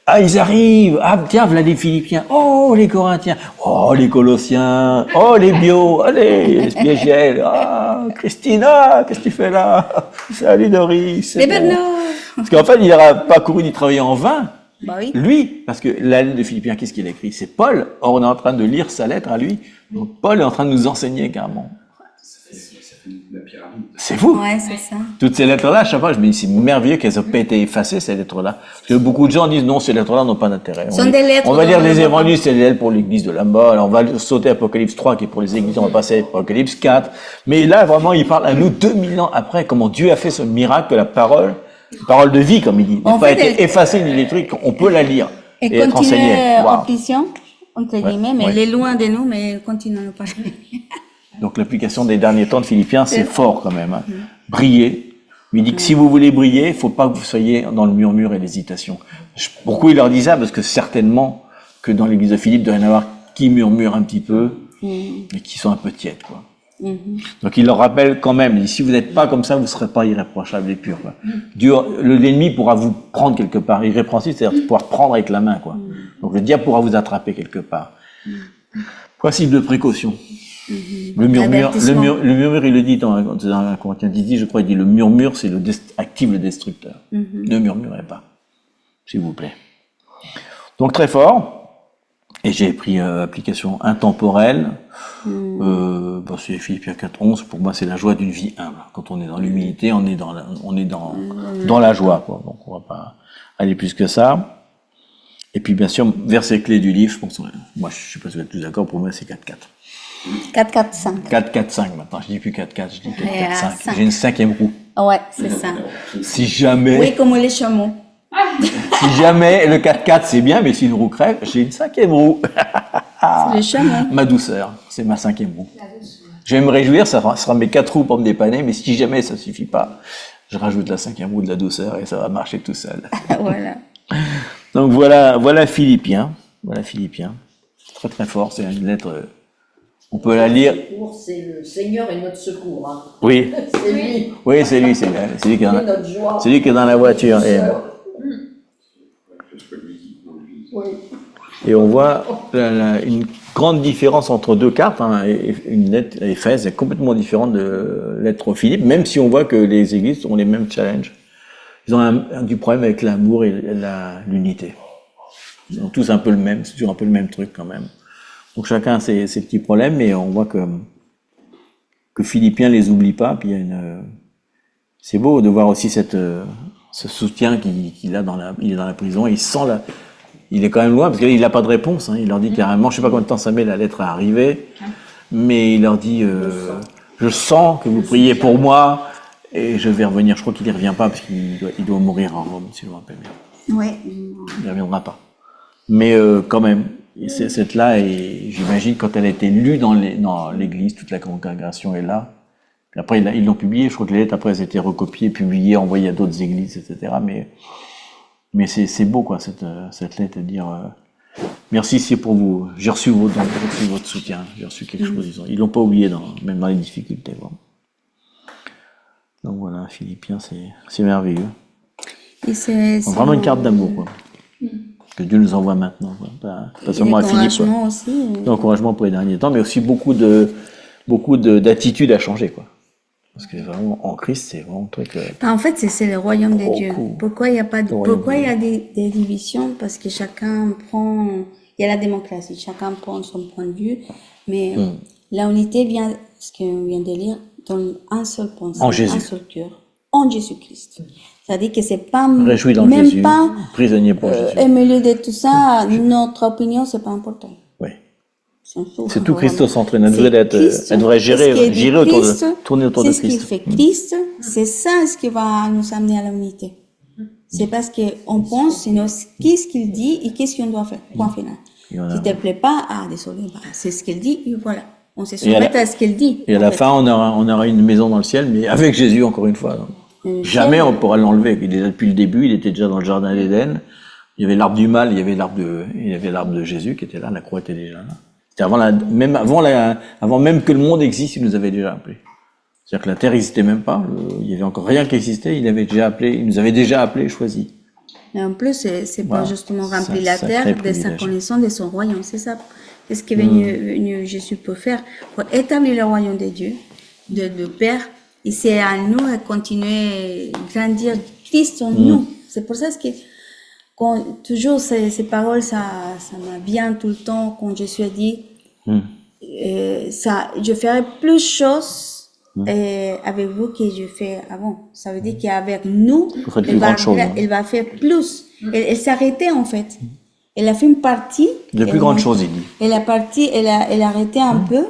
Speaker 1: Ah, ils arrivent. Ah, tiens, voilà les Philippiens. Oh, les Corinthiens. Oh, les Colossiens. Oh, les Bio. Allez, les Spiegel. Ah, Christina, qu'est-ce que tu fais là? Salut Doris.
Speaker 2: Les Bernard.
Speaker 1: Parce qu'en fait, il n'aura pas couru ni travaillé en vain.
Speaker 2: Bah oui.
Speaker 1: Lui, parce que la lettre de Philippiens, qu'est-ce qu'il a écrit? C'est Paul. Or, on est en train de lire sa lettre à lui. Donc, Paul est en train de nous enseigner carrément. C'est fou.
Speaker 2: Ouais, c'est ça.
Speaker 1: Toutes ces lettres-là, à chaque fois, je me dis, c'est merveilleux qu'elles n'aient pas été effacées, ces lettres-là. Parce que beaucoup de gens disent, non, ces lettres-là n'ont pas d'intérêt. On va lire les évangiles, c'est des lettres pour l'église de là-bas. On va sauter Apocalypse 3, qui est pour les églises. On va passer à Apocalypse 4. Mais là, vraiment, il parle à nous 2000 ans après, comment Dieu a fait ce miracle que la parole de vie, comme il dit, n'a pas été effacée ni détruite. On peut la lire et être enseigné.
Speaker 2: En question, entre guillemets, mais elle est loin de nous, mais continuons à parler.
Speaker 1: Donc l'application des derniers temps de Philippiens, c'est fort quand même. Briller, Mais il dit que si vous voulez briller, il faut pas que vous soyez dans le murmure et l'hésitation. Pourquoi il leur dit ça? Parce que certainement que dans l'église de Philippe, il doit y en avoir qui murmurent un petit peu, mais qui sont un peu tièdes, quoi. Donc il leur rappelle quand même, si vous n'êtes pas comme ça, vous ne serez pas irréprochable et pur, quoi. Dieu, l'ennemi pourra vous prendre quelque part. Irrépréhensible, c'est-à-dire pouvoir prendre avec la main, quoi. Donc le diable pourra vous attraper quelque part. Principe de précaution. Le murmure, le murmure, il le dit dans Corinthiens 10, je crois, il dit le murmure, c'est active le destructeur. Ne murmurez pas, s'il vous plaît. Donc très fort. Et j'ai pris application intemporelle. C'est Philippiens 4:11. Pour moi, c'est la joie d'une vie humble. Quand on est dans l'humilité, on est dans la joie, quoi. Donc on va pas aller plus que ça. Et puis bien sûr, verset clé du livre. Moi, je sais pas si vous êtes tous d'accord. Pour moi, c'est 4:4.
Speaker 2: 4-4-5.
Speaker 1: 4-4-5 maintenant. Je dis plus 4-4, je dis 4-4-5. J'ai une 5e roue.
Speaker 2: Ouais, c'est ça.
Speaker 1: Si jamais.
Speaker 2: Oui, comme les chameaux.
Speaker 1: Si jamais le 4-4 c'est bien, mais si une roue crève, j'ai une 5e roue.
Speaker 2: C'est le chameau.
Speaker 1: Ma douceur, c'est ma 5e roue. Je vais me réjouir, ça sera mes 4 roues pour me dépanner, mais si jamais ça suffit pas, je rajoute la 5e roue de la douceur et ça va marcher tout seul.
Speaker 2: Voilà.
Speaker 1: Donc voilà Philippiens. Voilà Philippiens. Très très fort, c'est une lettre. On peut la lire.
Speaker 8: C'est le Seigneur et notre secours. Hein.
Speaker 1: Oui.
Speaker 8: C'est lui.
Speaker 1: Oui, c'est lui qui est dans,
Speaker 8: notre joie.
Speaker 1: c'est lui qui est dans la voiture. Et on voit une grande différence entre deux cartes. Hein, et une lettre Éphèse est complètement différente de lettre aux Philippe, même si on voit que les églises ont les mêmes challenges. Ils ont du problème avec l'amour et l'unité. Ils ont tous un peu le même, c'est toujours un peu le même truc quand même. Donc chacun a ses petits problèmes, mais on voit que Philippiens les oublie pas. Puis c'est beau de voir aussi ce soutien qu'il a il est dans la prison et il sent il est quand même loin parce qu'il n'a pas de réponse. Hein. Il leur dit carrément, je sais pas combien de temps ça met la lettre à arriver, mais il leur dit, je sens que vous priez pour moi et je vais revenir. Je crois qu'il y revient pas parce qu'il doit mourir en Rome, si je me rappelle bien.
Speaker 2: Oui.
Speaker 1: Il ne reviendra pas. Mais quand même, cette là, et j'imagine quand elle a été lue dans l'église, toute la congrégation est là. Puis après, ils l'ont publiée. Je crois que les lettres après elles étaient recopiées, publiées, envoyées à d'autres églises, etc. Mais c'est beau, quoi, cette lettre, de dire merci, c'est pour vous. J'ai reçu votre soutien. J'ai reçu quelque chose. Ils l'ont pas oublié, même dans les difficultés. Bon. Donc voilà, Philippiens, c'est merveilleux.
Speaker 2: Et c'est
Speaker 1: vraiment une carte d'amour, quoi. Que Dieu nous envoie maintenant, quoi. Pas seulement à Philippe.
Speaker 2: L'encouragement aussi.
Speaker 1: L'encouragement pour les derniers temps, mais aussi beaucoup d'attitudes à changer, quoi. Parce que vraiment, en Christ, c'est vraiment un truc.
Speaker 2: En fait, c'est le royaume de Dieu.
Speaker 1: Coup.
Speaker 2: Pourquoi il y a pas pourquoi il y a des divisions? Parce que chacun prend, il y a la démocratie, chacun prend son point de vue, mais la unité vient, ce qu'on vient de lire, dans un seul pensée, un seul cœur, en Jésus-Christ. C'est-à-dire que c'est pas
Speaker 1: réjoui dans
Speaker 2: même
Speaker 1: Jésus,
Speaker 2: pas
Speaker 1: prisonnier pour Jésus.
Speaker 2: Au milieu de tout ça, notre opinion, c'est pas important.
Speaker 1: Oui. C'est tout christocentré. Elle devrait tourner autour de Christ.
Speaker 2: C'est ce qui fait Christ. C'est ça ce qui va nous amener à l'unité. C'est parce qu'on pense, c'est qu'est-ce qu'il dit et qu'est-ce qu'on doit faire. Point final. Si te plaît pas, désolé, c'est ce qu'il dit et voilà. On se soumet à ce qu'il dit.
Speaker 1: Et à la fin, on aura une maison dans le ciel, mais avec Jésus, encore une fois. Jamais on pourra l'enlever. Il est là depuis le début, il était déjà dans le jardin d'Éden. Il y avait l'arbre du mal, il y avait l'arbre de Jésus qui était là, la croix était déjà là. C'était avant même que le monde existe, il nous avait déjà appelés. C'est-à-dire que la terre n'existait même pas, il y avait encore rien qui existait, il nous avait déjà appelés et choisis.
Speaker 2: Mais en plus, c'est pas justement remplir la terre de sa connaissance, de son royaume, c'est ça. C'est ce que venu Jésus peut faire pour établir le royaume de Dieu, de Père. Et c'est à nous de continuer à grandir Christ en nous. C'est pour ça que toujours ces paroles, ça m'a bien tout le temps quand Jésus a dit, je ferai plus de choses avec vous que je fais avant. Ça veut dire qu'avec nous, elle va faire plus. Elle s'arrêtait en fait. Elle a fait une partie.
Speaker 1: De plus grandes choses, il dit.
Speaker 2: Elle a arrêté un peu.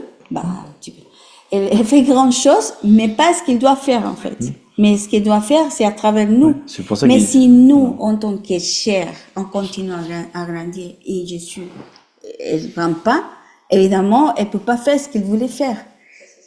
Speaker 2: Elle fait grandes choses, mais pas ce qu'il doit faire en fait. Mais ce qu'il doit faire, c'est à travers nous. C'est pour ça mais si nous, en tant que chair, on continue à grandir et Jésus, elle ne prend pas, évidemment, elle ne peut pas faire ce qu'il voulait faire.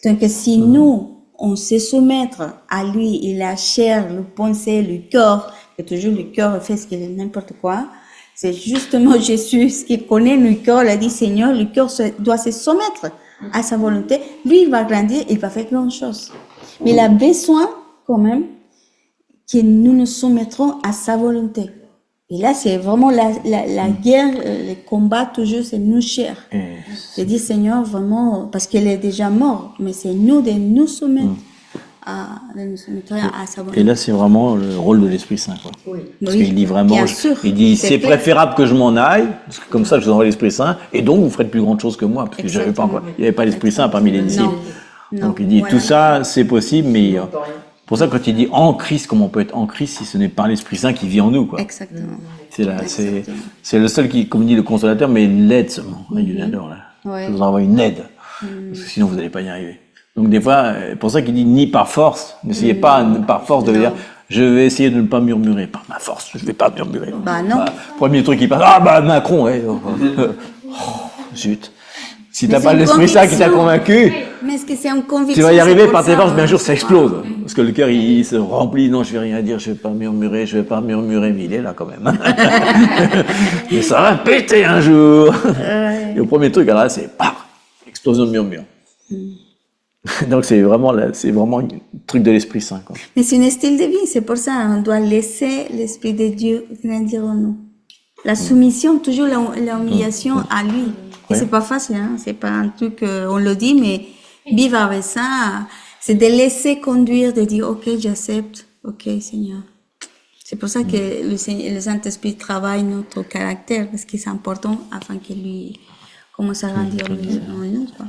Speaker 2: Donc si nous, on se soumettre à lui et la chair, le pensée, le cœur, et toujours le cœur fait ce qu'il est n'importe quoi. C'est justement Jésus qui connaît le cœur, il a dit Seigneur, le cœur doit se soumettre à sa volonté. Lui, il va grandir, il va faire grand chose. Mais il a besoin quand même que nous nous soumettrons à sa volonté. Et là, c'est vraiment la guerre, le combat toujours, c'est nous chers. Je dis Seigneur, vraiment, parce qu'il est déjà mort, mais c'est nous de nous soumettre à sa volonté.
Speaker 1: Et là, c'est vraiment le rôle de l'Esprit Saint, quoi.
Speaker 8: Oui.
Speaker 1: Parce qu'il dit vraiment,
Speaker 2: bien sûr,
Speaker 1: il dit,
Speaker 2: c'est
Speaker 1: c'est
Speaker 2: clair.
Speaker 1: préférable que je m'en aille, parce que comme ça, je vous envoie l'Esprit Saint, et donc vous ferez de plus grandes choses que moi, parce que j'avais pas encore, il n'y avait pas l'Esprit Saint parmi les disciples.
Speaker 2: Non,
Speaker 1: Donc il dit,
Speaker 2: voilà.
Speaker 1: tout ça, c'est possible, mais pour ça, quand il dit en Christ, comment on peut être en Christ si ce n'est pas l'Esprit Saint qui vit en nous, quoi.
Speaker 2: Exactement.
Speaker 1: C'est le seul qui, comme dit le consolateur, mais l'aide seulement. Il adore, là.
Speaker 2: Ouais.
Speaker 1: Je vous envoie une aide, parce que sinon vous n'allez pas y arriver. Donc des fois, pour ça qu'il dit ni par force, n'essayez pas par force de dire je vais essayer de ne pas murmurer par ma force, je vais pas murmurer.
Speaker 2: Bah non.
Speaker 1: Premier truc qui passe, ah bah Macron, ouais. Zut. Si t'as
Speaker 2: Mais
Speaker 1: pas
Speaker 2: c'est une
Speaker 1: l'Esprit Saint qui t'a
Speaker 2: conviction.
Speaker 1: convaincu,
Speaker 2: Mais est-ce que c'est une conviction?
Speaker 1: tu vas y
Speaker 2: c'est
Speaker 1: arriver
Speaker 2: pour
Speaker 1: par tes
Speaker 2: ça,
Speaker 1: forces, mais un jour ça explose.
Speaker 2: Ah.
Speaker 1: Parce que le cœur il se remplit, non je vais rien dire, je vais pas murmurer, mais il est là quand même. Mais ça va péter un jour. Et au premier truc, alors là c'est explosion de murmure. Donc c'est vraiment un truc de l'Esprit Saint, quoi.
Speaker 2: Mais c'est un style de vie, c'est pour ça on doit laisser l'Esprit de Dieu grandir en nous. La soumission, toujours l'humiliation à lui. Et
Speaker 1: Ouais.
Speaker 2: c'est pas facile, hein? C'est pas un truc, on le dit, mais vivre avec ça, c'est de laisser conduire, de dire, ok, j'accepte, ok, Seigneur. C'est pour ça que le Saint-Esprit travaille notre caractère, parce que c'est important afin que lui commence à grandir en nous, quoi.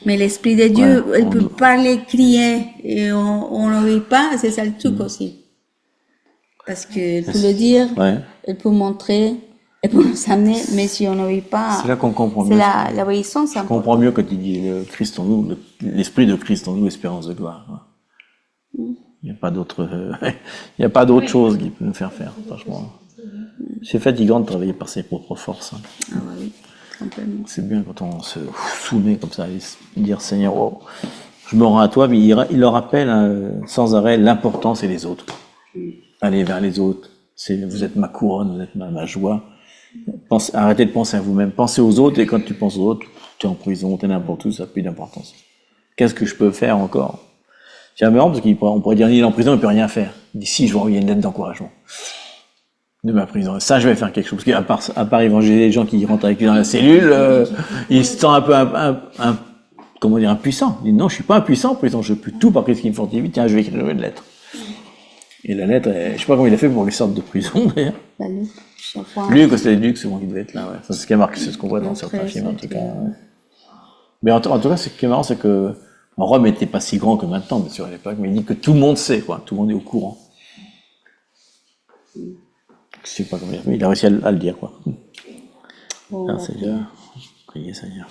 Speaker 2: Mais l'Esprit de Dieu,
Speaker 1: Ouais,
Speaker 2: il peut parler, crier, et on n'obéit pas, c'est ça le truc aussi. Parce que peut le dire,
Speaker 1: Ouais.
Speaker 2: il peut montrer, il peut nous amener, mais si on n'obéit pas,
Speaker 1: C'est là qu'on comprend
Speaker 2: c'est
Speaker 1: mieux.
Speaker 2: l'obéissance.
Speaker 1: On comprend mieux quand il dit le Christ en nous, l'Esprit de Christ en nous, espérance de gloire. Il n'y a pas d'autre, il n'y a pas d'autre chose qui peut nous faire, franchement. C'est fatigant de travailler par ses propres forces. Hein.
Speaker 2: Ah oui, complètement.
Speaker 1: C'est bien quand on se soumet comme ça, et dire Seigneur, oh, je me rends à toi, mais il leur rappelle sans arrêt l'importance et les autres. Allez vers les autres. Vous êtes ma couronne, vous êtes ma joie. Arrêtez de penser à vous-même. Pensez aux autres, et quand tu penses aux autres, tu es en prison, tu es n'importe où, ça n'a plus d'importance. Qu'est-ce que je peux faire encore? C'est marrant parce qu'on pourrait dire il est en prison, il peut rien faire. Il dit si, je vais envoyer une lettre d'encouragement de ma prison. Ça, je vais faire quelque chose. Parce qu'à part évangéliser les gens qui rentrent avec lui dans la cellule, il se sent un peu impuissant. Il dit non, je suis pas impuissant en prison, je peux tout par Christ qui me fortifie. Tiens, je vais écrire une lettre. Et la lettre, je sais pas comment il a fait pour qu'il sorte de prison d'ailleurs.
Speaker 2: Bah, Luc, chaque fois.
Speaker 1: Luc, c'était Luc, c'est moi qui devait être là. Ouais. Ça, c'est ce qui a marqué, c'est ce qu'on voit dans certains films en tout cas. Ouais. Mais en tout cas, ce qui est marrant, c'est que Rome n'était pas si grand que maintenant, bien sûr, à l'époque, mais il dit que tout le monde sait, quoi. Tout le monde est au courant. Je sais pas comment il a fait, il a réussi à le dire, quoi.
Speaker 2: Bon,
Speaker 1: Alors, Seigneur, priez Seigneur.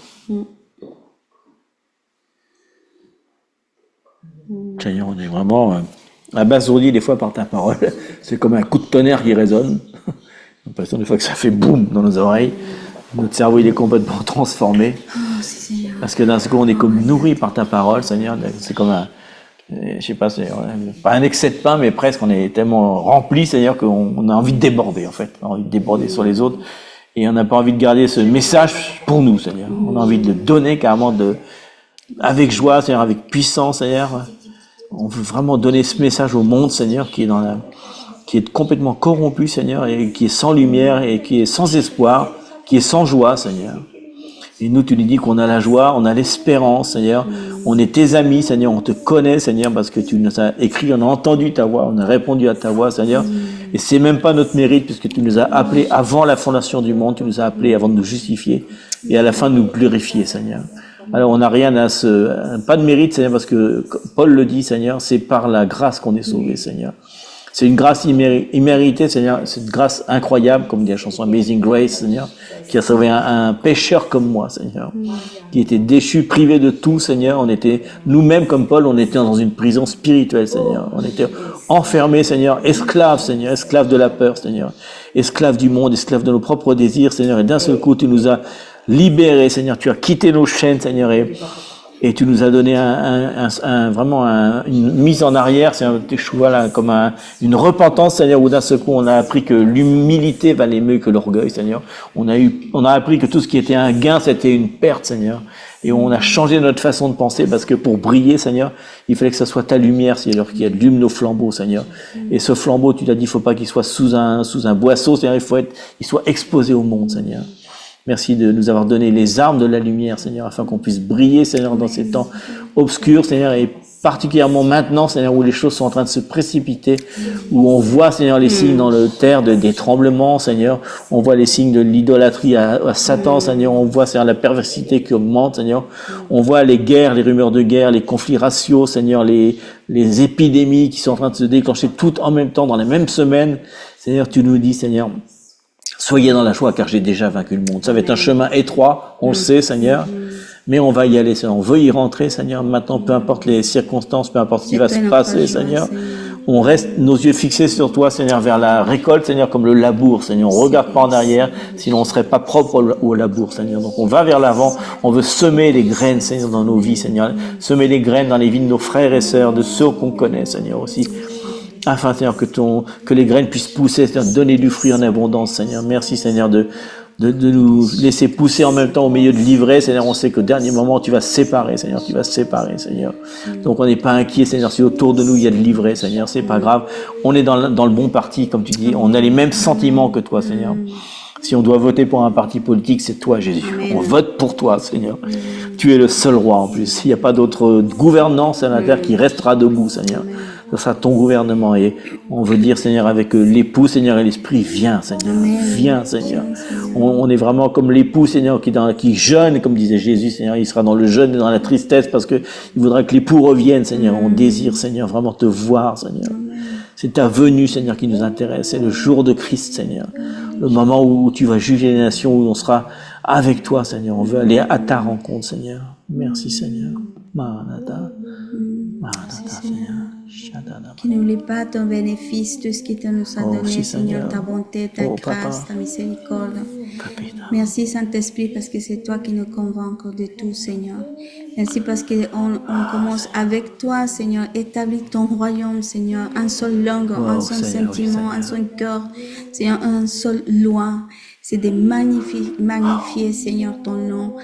Speaker 1: Seigneur, on est vraiment abasourdi des fois par ta parole. C'est comme un coup de tonnerre qui résonne. J'ai l'impression des fois que ça fait boum dans nos oreilles. Notre cerveau, il est complètement transformé. Parce que d'un coup, on est comme nourri par ta parole, Seigneur. C'est comme je sais pas, c'est pas un excès de pain, mais presque, on est tellement rempli, Seigneur, qu'on a envie de déborder, en fait. On a envie de déborder sur les autres. Et on n'a pas envie de garder ce message pour nous, Seigneur. On a envie de le donner carrément avec joie, Seigneur, avec puissance, Seigneur. On veut vraiment donner ce message au monde, Seigneur, qui est complètement corrompu, Seigneur, et qui est sans lumière, et qui est sans espoir, qui est sans joie, Seigneur. Et nous, tu nous dis qu'on a la joie, on a l'espérance, Seigneur. On est tes amis, Seigneur, on te connaît, Seigneur, parce que tu nous as écrit, on a entendu ta voix, on a répondu à ta voix, Seigneur. Et c'est même pas notre mérite, puisque tu nous as appelés avant la fondation du monde, tu nous as appelés avant de nous justifier, et à la fin de nous glorifier, Seigneur. Alors, on n'a rien pas de mérite, Seigneur, parce que Paul le dit, Seigneur, c'est par la grâce qu'on est sauvé, Seigneur. C'est une grâce imméritée, Seigneur. C'est une grâce incroyable, comme dit la chanson Amazing Grace, Seigneur, qui a sauvé un pécheur comme moi, Seigneur, qui était déchu, privé de tout, Seigneur. On était, nous-mêmes, comme Paul, on était dans une prison spirituelle, Seigneur. On était enfermés, Seigneur, esclaves, Seigneur, esclaves de la peur, Seigneur, esclaves du monde, esclaves de nos propres désirs, Seigneur. Et d'un seul coup, tu nous as libérés, Seigneur. Tu as quitté nos chaînes, Seigneur, et Et tu nous as donné vraiment une mise en arrière, c'est un Teshuva là, comme une repentance, Seigneur, où d'un seul coup on a appris que l'humilité valait mieux que l'orgueil, Seigneur. On a appris que tout ce qui était un gain, c'était une perte, Seigneur. Et on a changé notre façon de penser parce que pour briller, Seigneur, il fallait que ça soit ta lumière, Seigneur, qui allume nos flambeaux, Seigneur. Et ce flambeau, tu l'as dit, il faut pas qu'il soit sous un boisseau, Seigneur, il soit exposé au monde, Seigneur. Merci de nous avoir donné les armes de la lumière, Seigneur, afin qu'on puisse briller, Seigneur, dans ces temps obscurs, Seigneur, et particulièrement maintenant, Seigneur, où les choses sont en train de se précipiter, où on voit, Seigneur, les signes dans le terre des tremblements, Seigneur, on voit les signes de l'idolâtrie à Satan, Seigneur, on voit, Seigneur, la perversité qui augmente, Seigneur, on voit les guerres, les rumeurs de guerre, les conflits raciaux, Seigneur, les épidémies qui sont en train de se déclencher toutes en même temps, dans la même semaine. Seigneur, tu nous dis, Seigneur, soyez dans la joie, car j'ai déjà vaincu le monde. Ça va être un chemin étroit, on le sait, Seigneur, mais on va y aller, Seigneur. On veut y rentrer, Seigneur. Maintenant, peu importe les circonstances, peu importe ce qui va se passer, Seigneur. On reste nos yeux fixés sur toi, Seigneur, vers la récolte, Seigneur, comme le labour, Seigneur. On regarde pas en arrière, sinon on serait pas propre au labour, Seigneur. Donc on va vers l'avant, on veut semer les graines, Seigneur, dans nos vies, Seigneur. Semer les graines dans les vies de nos frères et sœurs, de ceux qu'on connaît, Seigneur, aussi. Afin, Seigneur, que les graines puissent pousser, Seigneur, donner du fruit en abondance, Seigneur. Merci, Seigneur, de nous laisser pousser en même temps au milieu de l'ivraie, Seigneur. On sait qu'au dernier moment, tu vas séparer, Seigneur. Tu vas séparer, Seigneur. Donc, on n'est pas inquiet, Seigneur. Si autour de nous, il y a de l'ivraie, Seigneur, c'est pas grave. On est dans le bon parti, comme tu dis. On a les mêmes sentiments que toi, Seigneur. Si on doit voter pour un parti politique, c'est toi, Jésus. On vote pour toi, Seigneur. Tu es le seul roi, en plus. Il n'y a pas d'autre gouvernance à la terre qui restera debout, Seigneur. Ce sera ton gouvernement. Et on veut dire, Seigneur, avec l'époux, Seigneur, et l'esprit, viens, Seigneur. Viens, Seigneur. On est vraiment comme l'époux, Seigneur, qui jeûne, comme disait Jésus, Seigneur. Il sera dans le jeûne et dans la tristesse parce que il voudra que l'époux revienne, Seigneur. On désire, Seigneur, vraiment te voir, Seigneur. C'est ta venue, Seigneur, qui nous intéresse. C'est le jour de Christ, Seigneur. Le moment où tu vas juger les nations, où on sera avec toi, Seigneur. On veut aller à ta rencontre, Seigneur. Merci, Seigneur. Maranatha. Maranatha, Seigneur.
Speaker 2: Qui n'oublie pas ton bénéfice, tout ce que tu nous as donné,
Speaker 1: si,
Speaker 2: Seigneur,
Speaker 1: Seigneur.
Speaker 2: ta bonté, ta grâce, ta miséricorde. Merci, Saint-Esprit, parce que c'est toi qui nous convaincs de tout, Seigneur. Merci parce qu'on commence avec toi, Seigneur. Établis ton royaume, Seigneur. Un seul langue, un seul
Speaker 1: Seigneur, oui,
Speaker 2: sentiment, un
Speaker 1: Seigneur.
Speaker 2: seul cœur, Seigneur, un seul loi. C'est de magnifier, Seigneur, ton nom.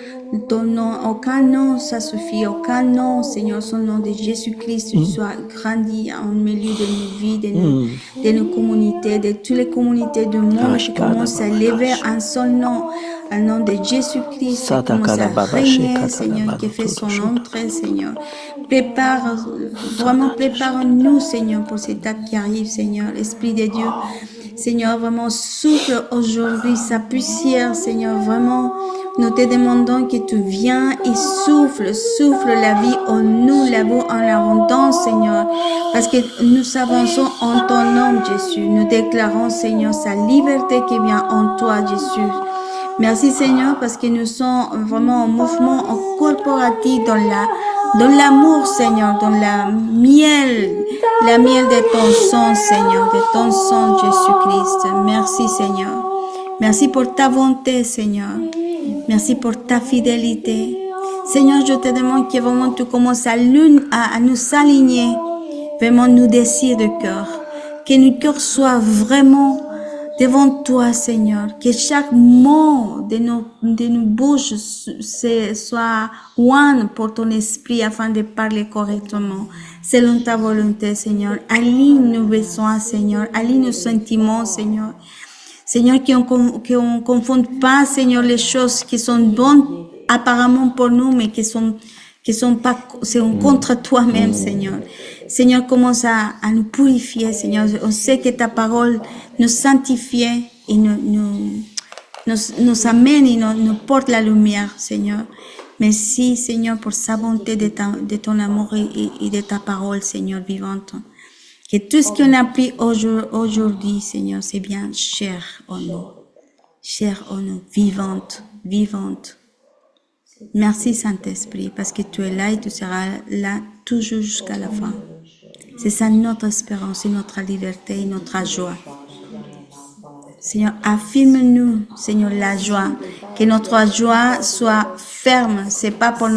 Speaker 2: Ton nom, aucun nom, ça suffit. Aucun nom, Seigneur, son nom de Jésus-Christ, tu sois grandi en milieu de nos vies, de nos communautés, de toutes les communautés du monde qui commencent à lever un seul nom, un nom de Jésus-Christ, qui commence à régner, Seigneur, qui fait son entrée, Seigneur. Prépare-nous, Seigneur, pour cette étape qui arrive, Seigneur. Esprit de Dieu, Seigneur, vraiment souffle aujourd'hui sa poussière, Seigneur, vraiment. Nous te demandons que tu viens et souffle la vie en nous, l'amour en abondance, Seigneur. Parce que nous avançons en ton nom, Jésus. Nous déclarons, Seigneur, sa liberté qui vient en toi, Jésus. Merci, Seigneur, parce que nous sommes vraiment en mouvement, en corporatif dans l'amour, Seigneur, dans la miel de ton sang, Seigneur, de ton sang, Jésus-Christ. Merci, Seigneur. Merci pour ta bonté, Seigneur. Merci pour ta fidélité. Seigneur, je te demande que vraiment tu commences à nous aligner, vraiment nos désirs de cœur. Que nos cœurs soient vraiment devant toi, Seigneur. Que chaque mot de nos bouches soit one pour ton esprit afin de parler correctement. Selon ta volonté, Seigneur. Aligne nos besoins, Seigneur. Aligne nos sentiments, Seigneur. Seigneur, qu'on confonde pas, Seigneur, les choses qui sont bonnes apparemment pour nous, mais qui sont contre toi-même, Seigneur. Seigneur, commence à nous purifier, Seigneur. On sait que ta parole nous sanctifie et nous amène et nous porte la lumière, Seigneur. Merci, Seigneur, pour sa bonté de ton amour et de ta parole, Seigneur, vivante. Que tout ce qu'on a appris aujourd'hui, Seigneur, c'est bien cher en nous, vivante. Merci, Saint-Esprit, parce que tu es là et tu seras là toujours jusqu'à la fin. C'est ça notre espérance et notre liberté et notre joie. Seigneur, affirme-nous, Seigneur, la joie. Que notre joie soit ferme. C'est pas pour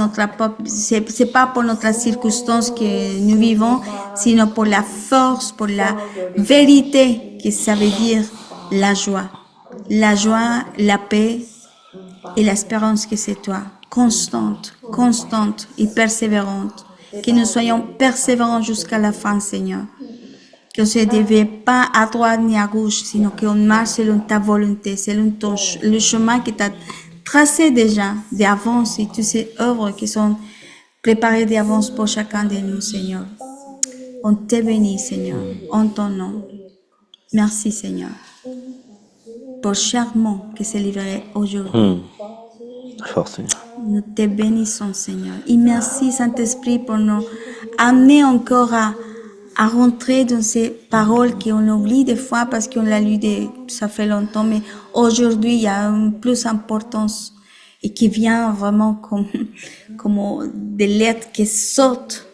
Speaker 2: c'est pas pour notre circonstance que nous vivons, sinon pour la force, pour la vérité que ça veut dire la joie. La joie, la paix et l'espérance que c'est toi. Constante, constante et persévérante. Que nous soyons persévérants jusqu'à la fin, Seigneur. Que je ne dévie pas à droite ni à gauche, sinon qu'on marche selon ta volonté, selon le chemin que tu as tracé déjà d'avance et toutes ces œuvres qui sont préparées d'avance pour chacun de nous, Seigneur. On te bénit, Seigneur, en ton nom. Merci, Seigneur, pour chaque mot qui s'est livré aujourd'hui.
Speaker 1: Fort, Seigneur.
Speaker 2: Nous te bénissons, Seigneur. Et merci, Saint-Esprit, pour nous amener encore à rentrer dans ces paroles qu'on oublie des fois parce qu'on l'a lu, ça fait longtemps, mais aujourd'hui, il y a une plus importance et qui vient vraiment comme des lettres qui sortent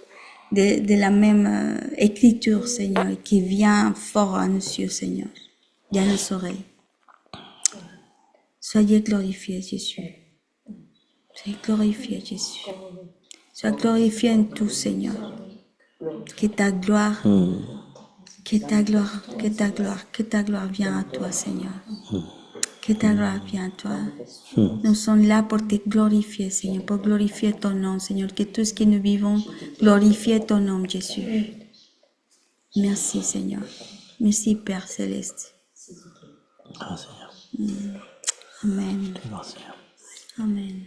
Speaker 2: de la même écriture, Seigneur, et qui vient fort à nos yeux, Seigneur, et à nos oreilles. Soyez glorifiés, Jésus. Sois glorifié, Jésus. Sois glorifié en tout, Seigneur. Que ta gloire, que ta gloire, que ta gloire, que ta gloire vienne à toi, Seigneur. Que ta gloire vienne à toi. Nous sommes là pour te glorifier, Seigneur, pour glorifier ton nom, Seigneur. Que tout ce que nous vivons, glorifier ton nom, Jésus. Merci, Seigneur. Merci, Père Céleste.
Speaker 1: Ah, Seigneur.
Speaker 2: Amen.
Speaker 1: Merci, Seigneur.
Speaker 2: Amen.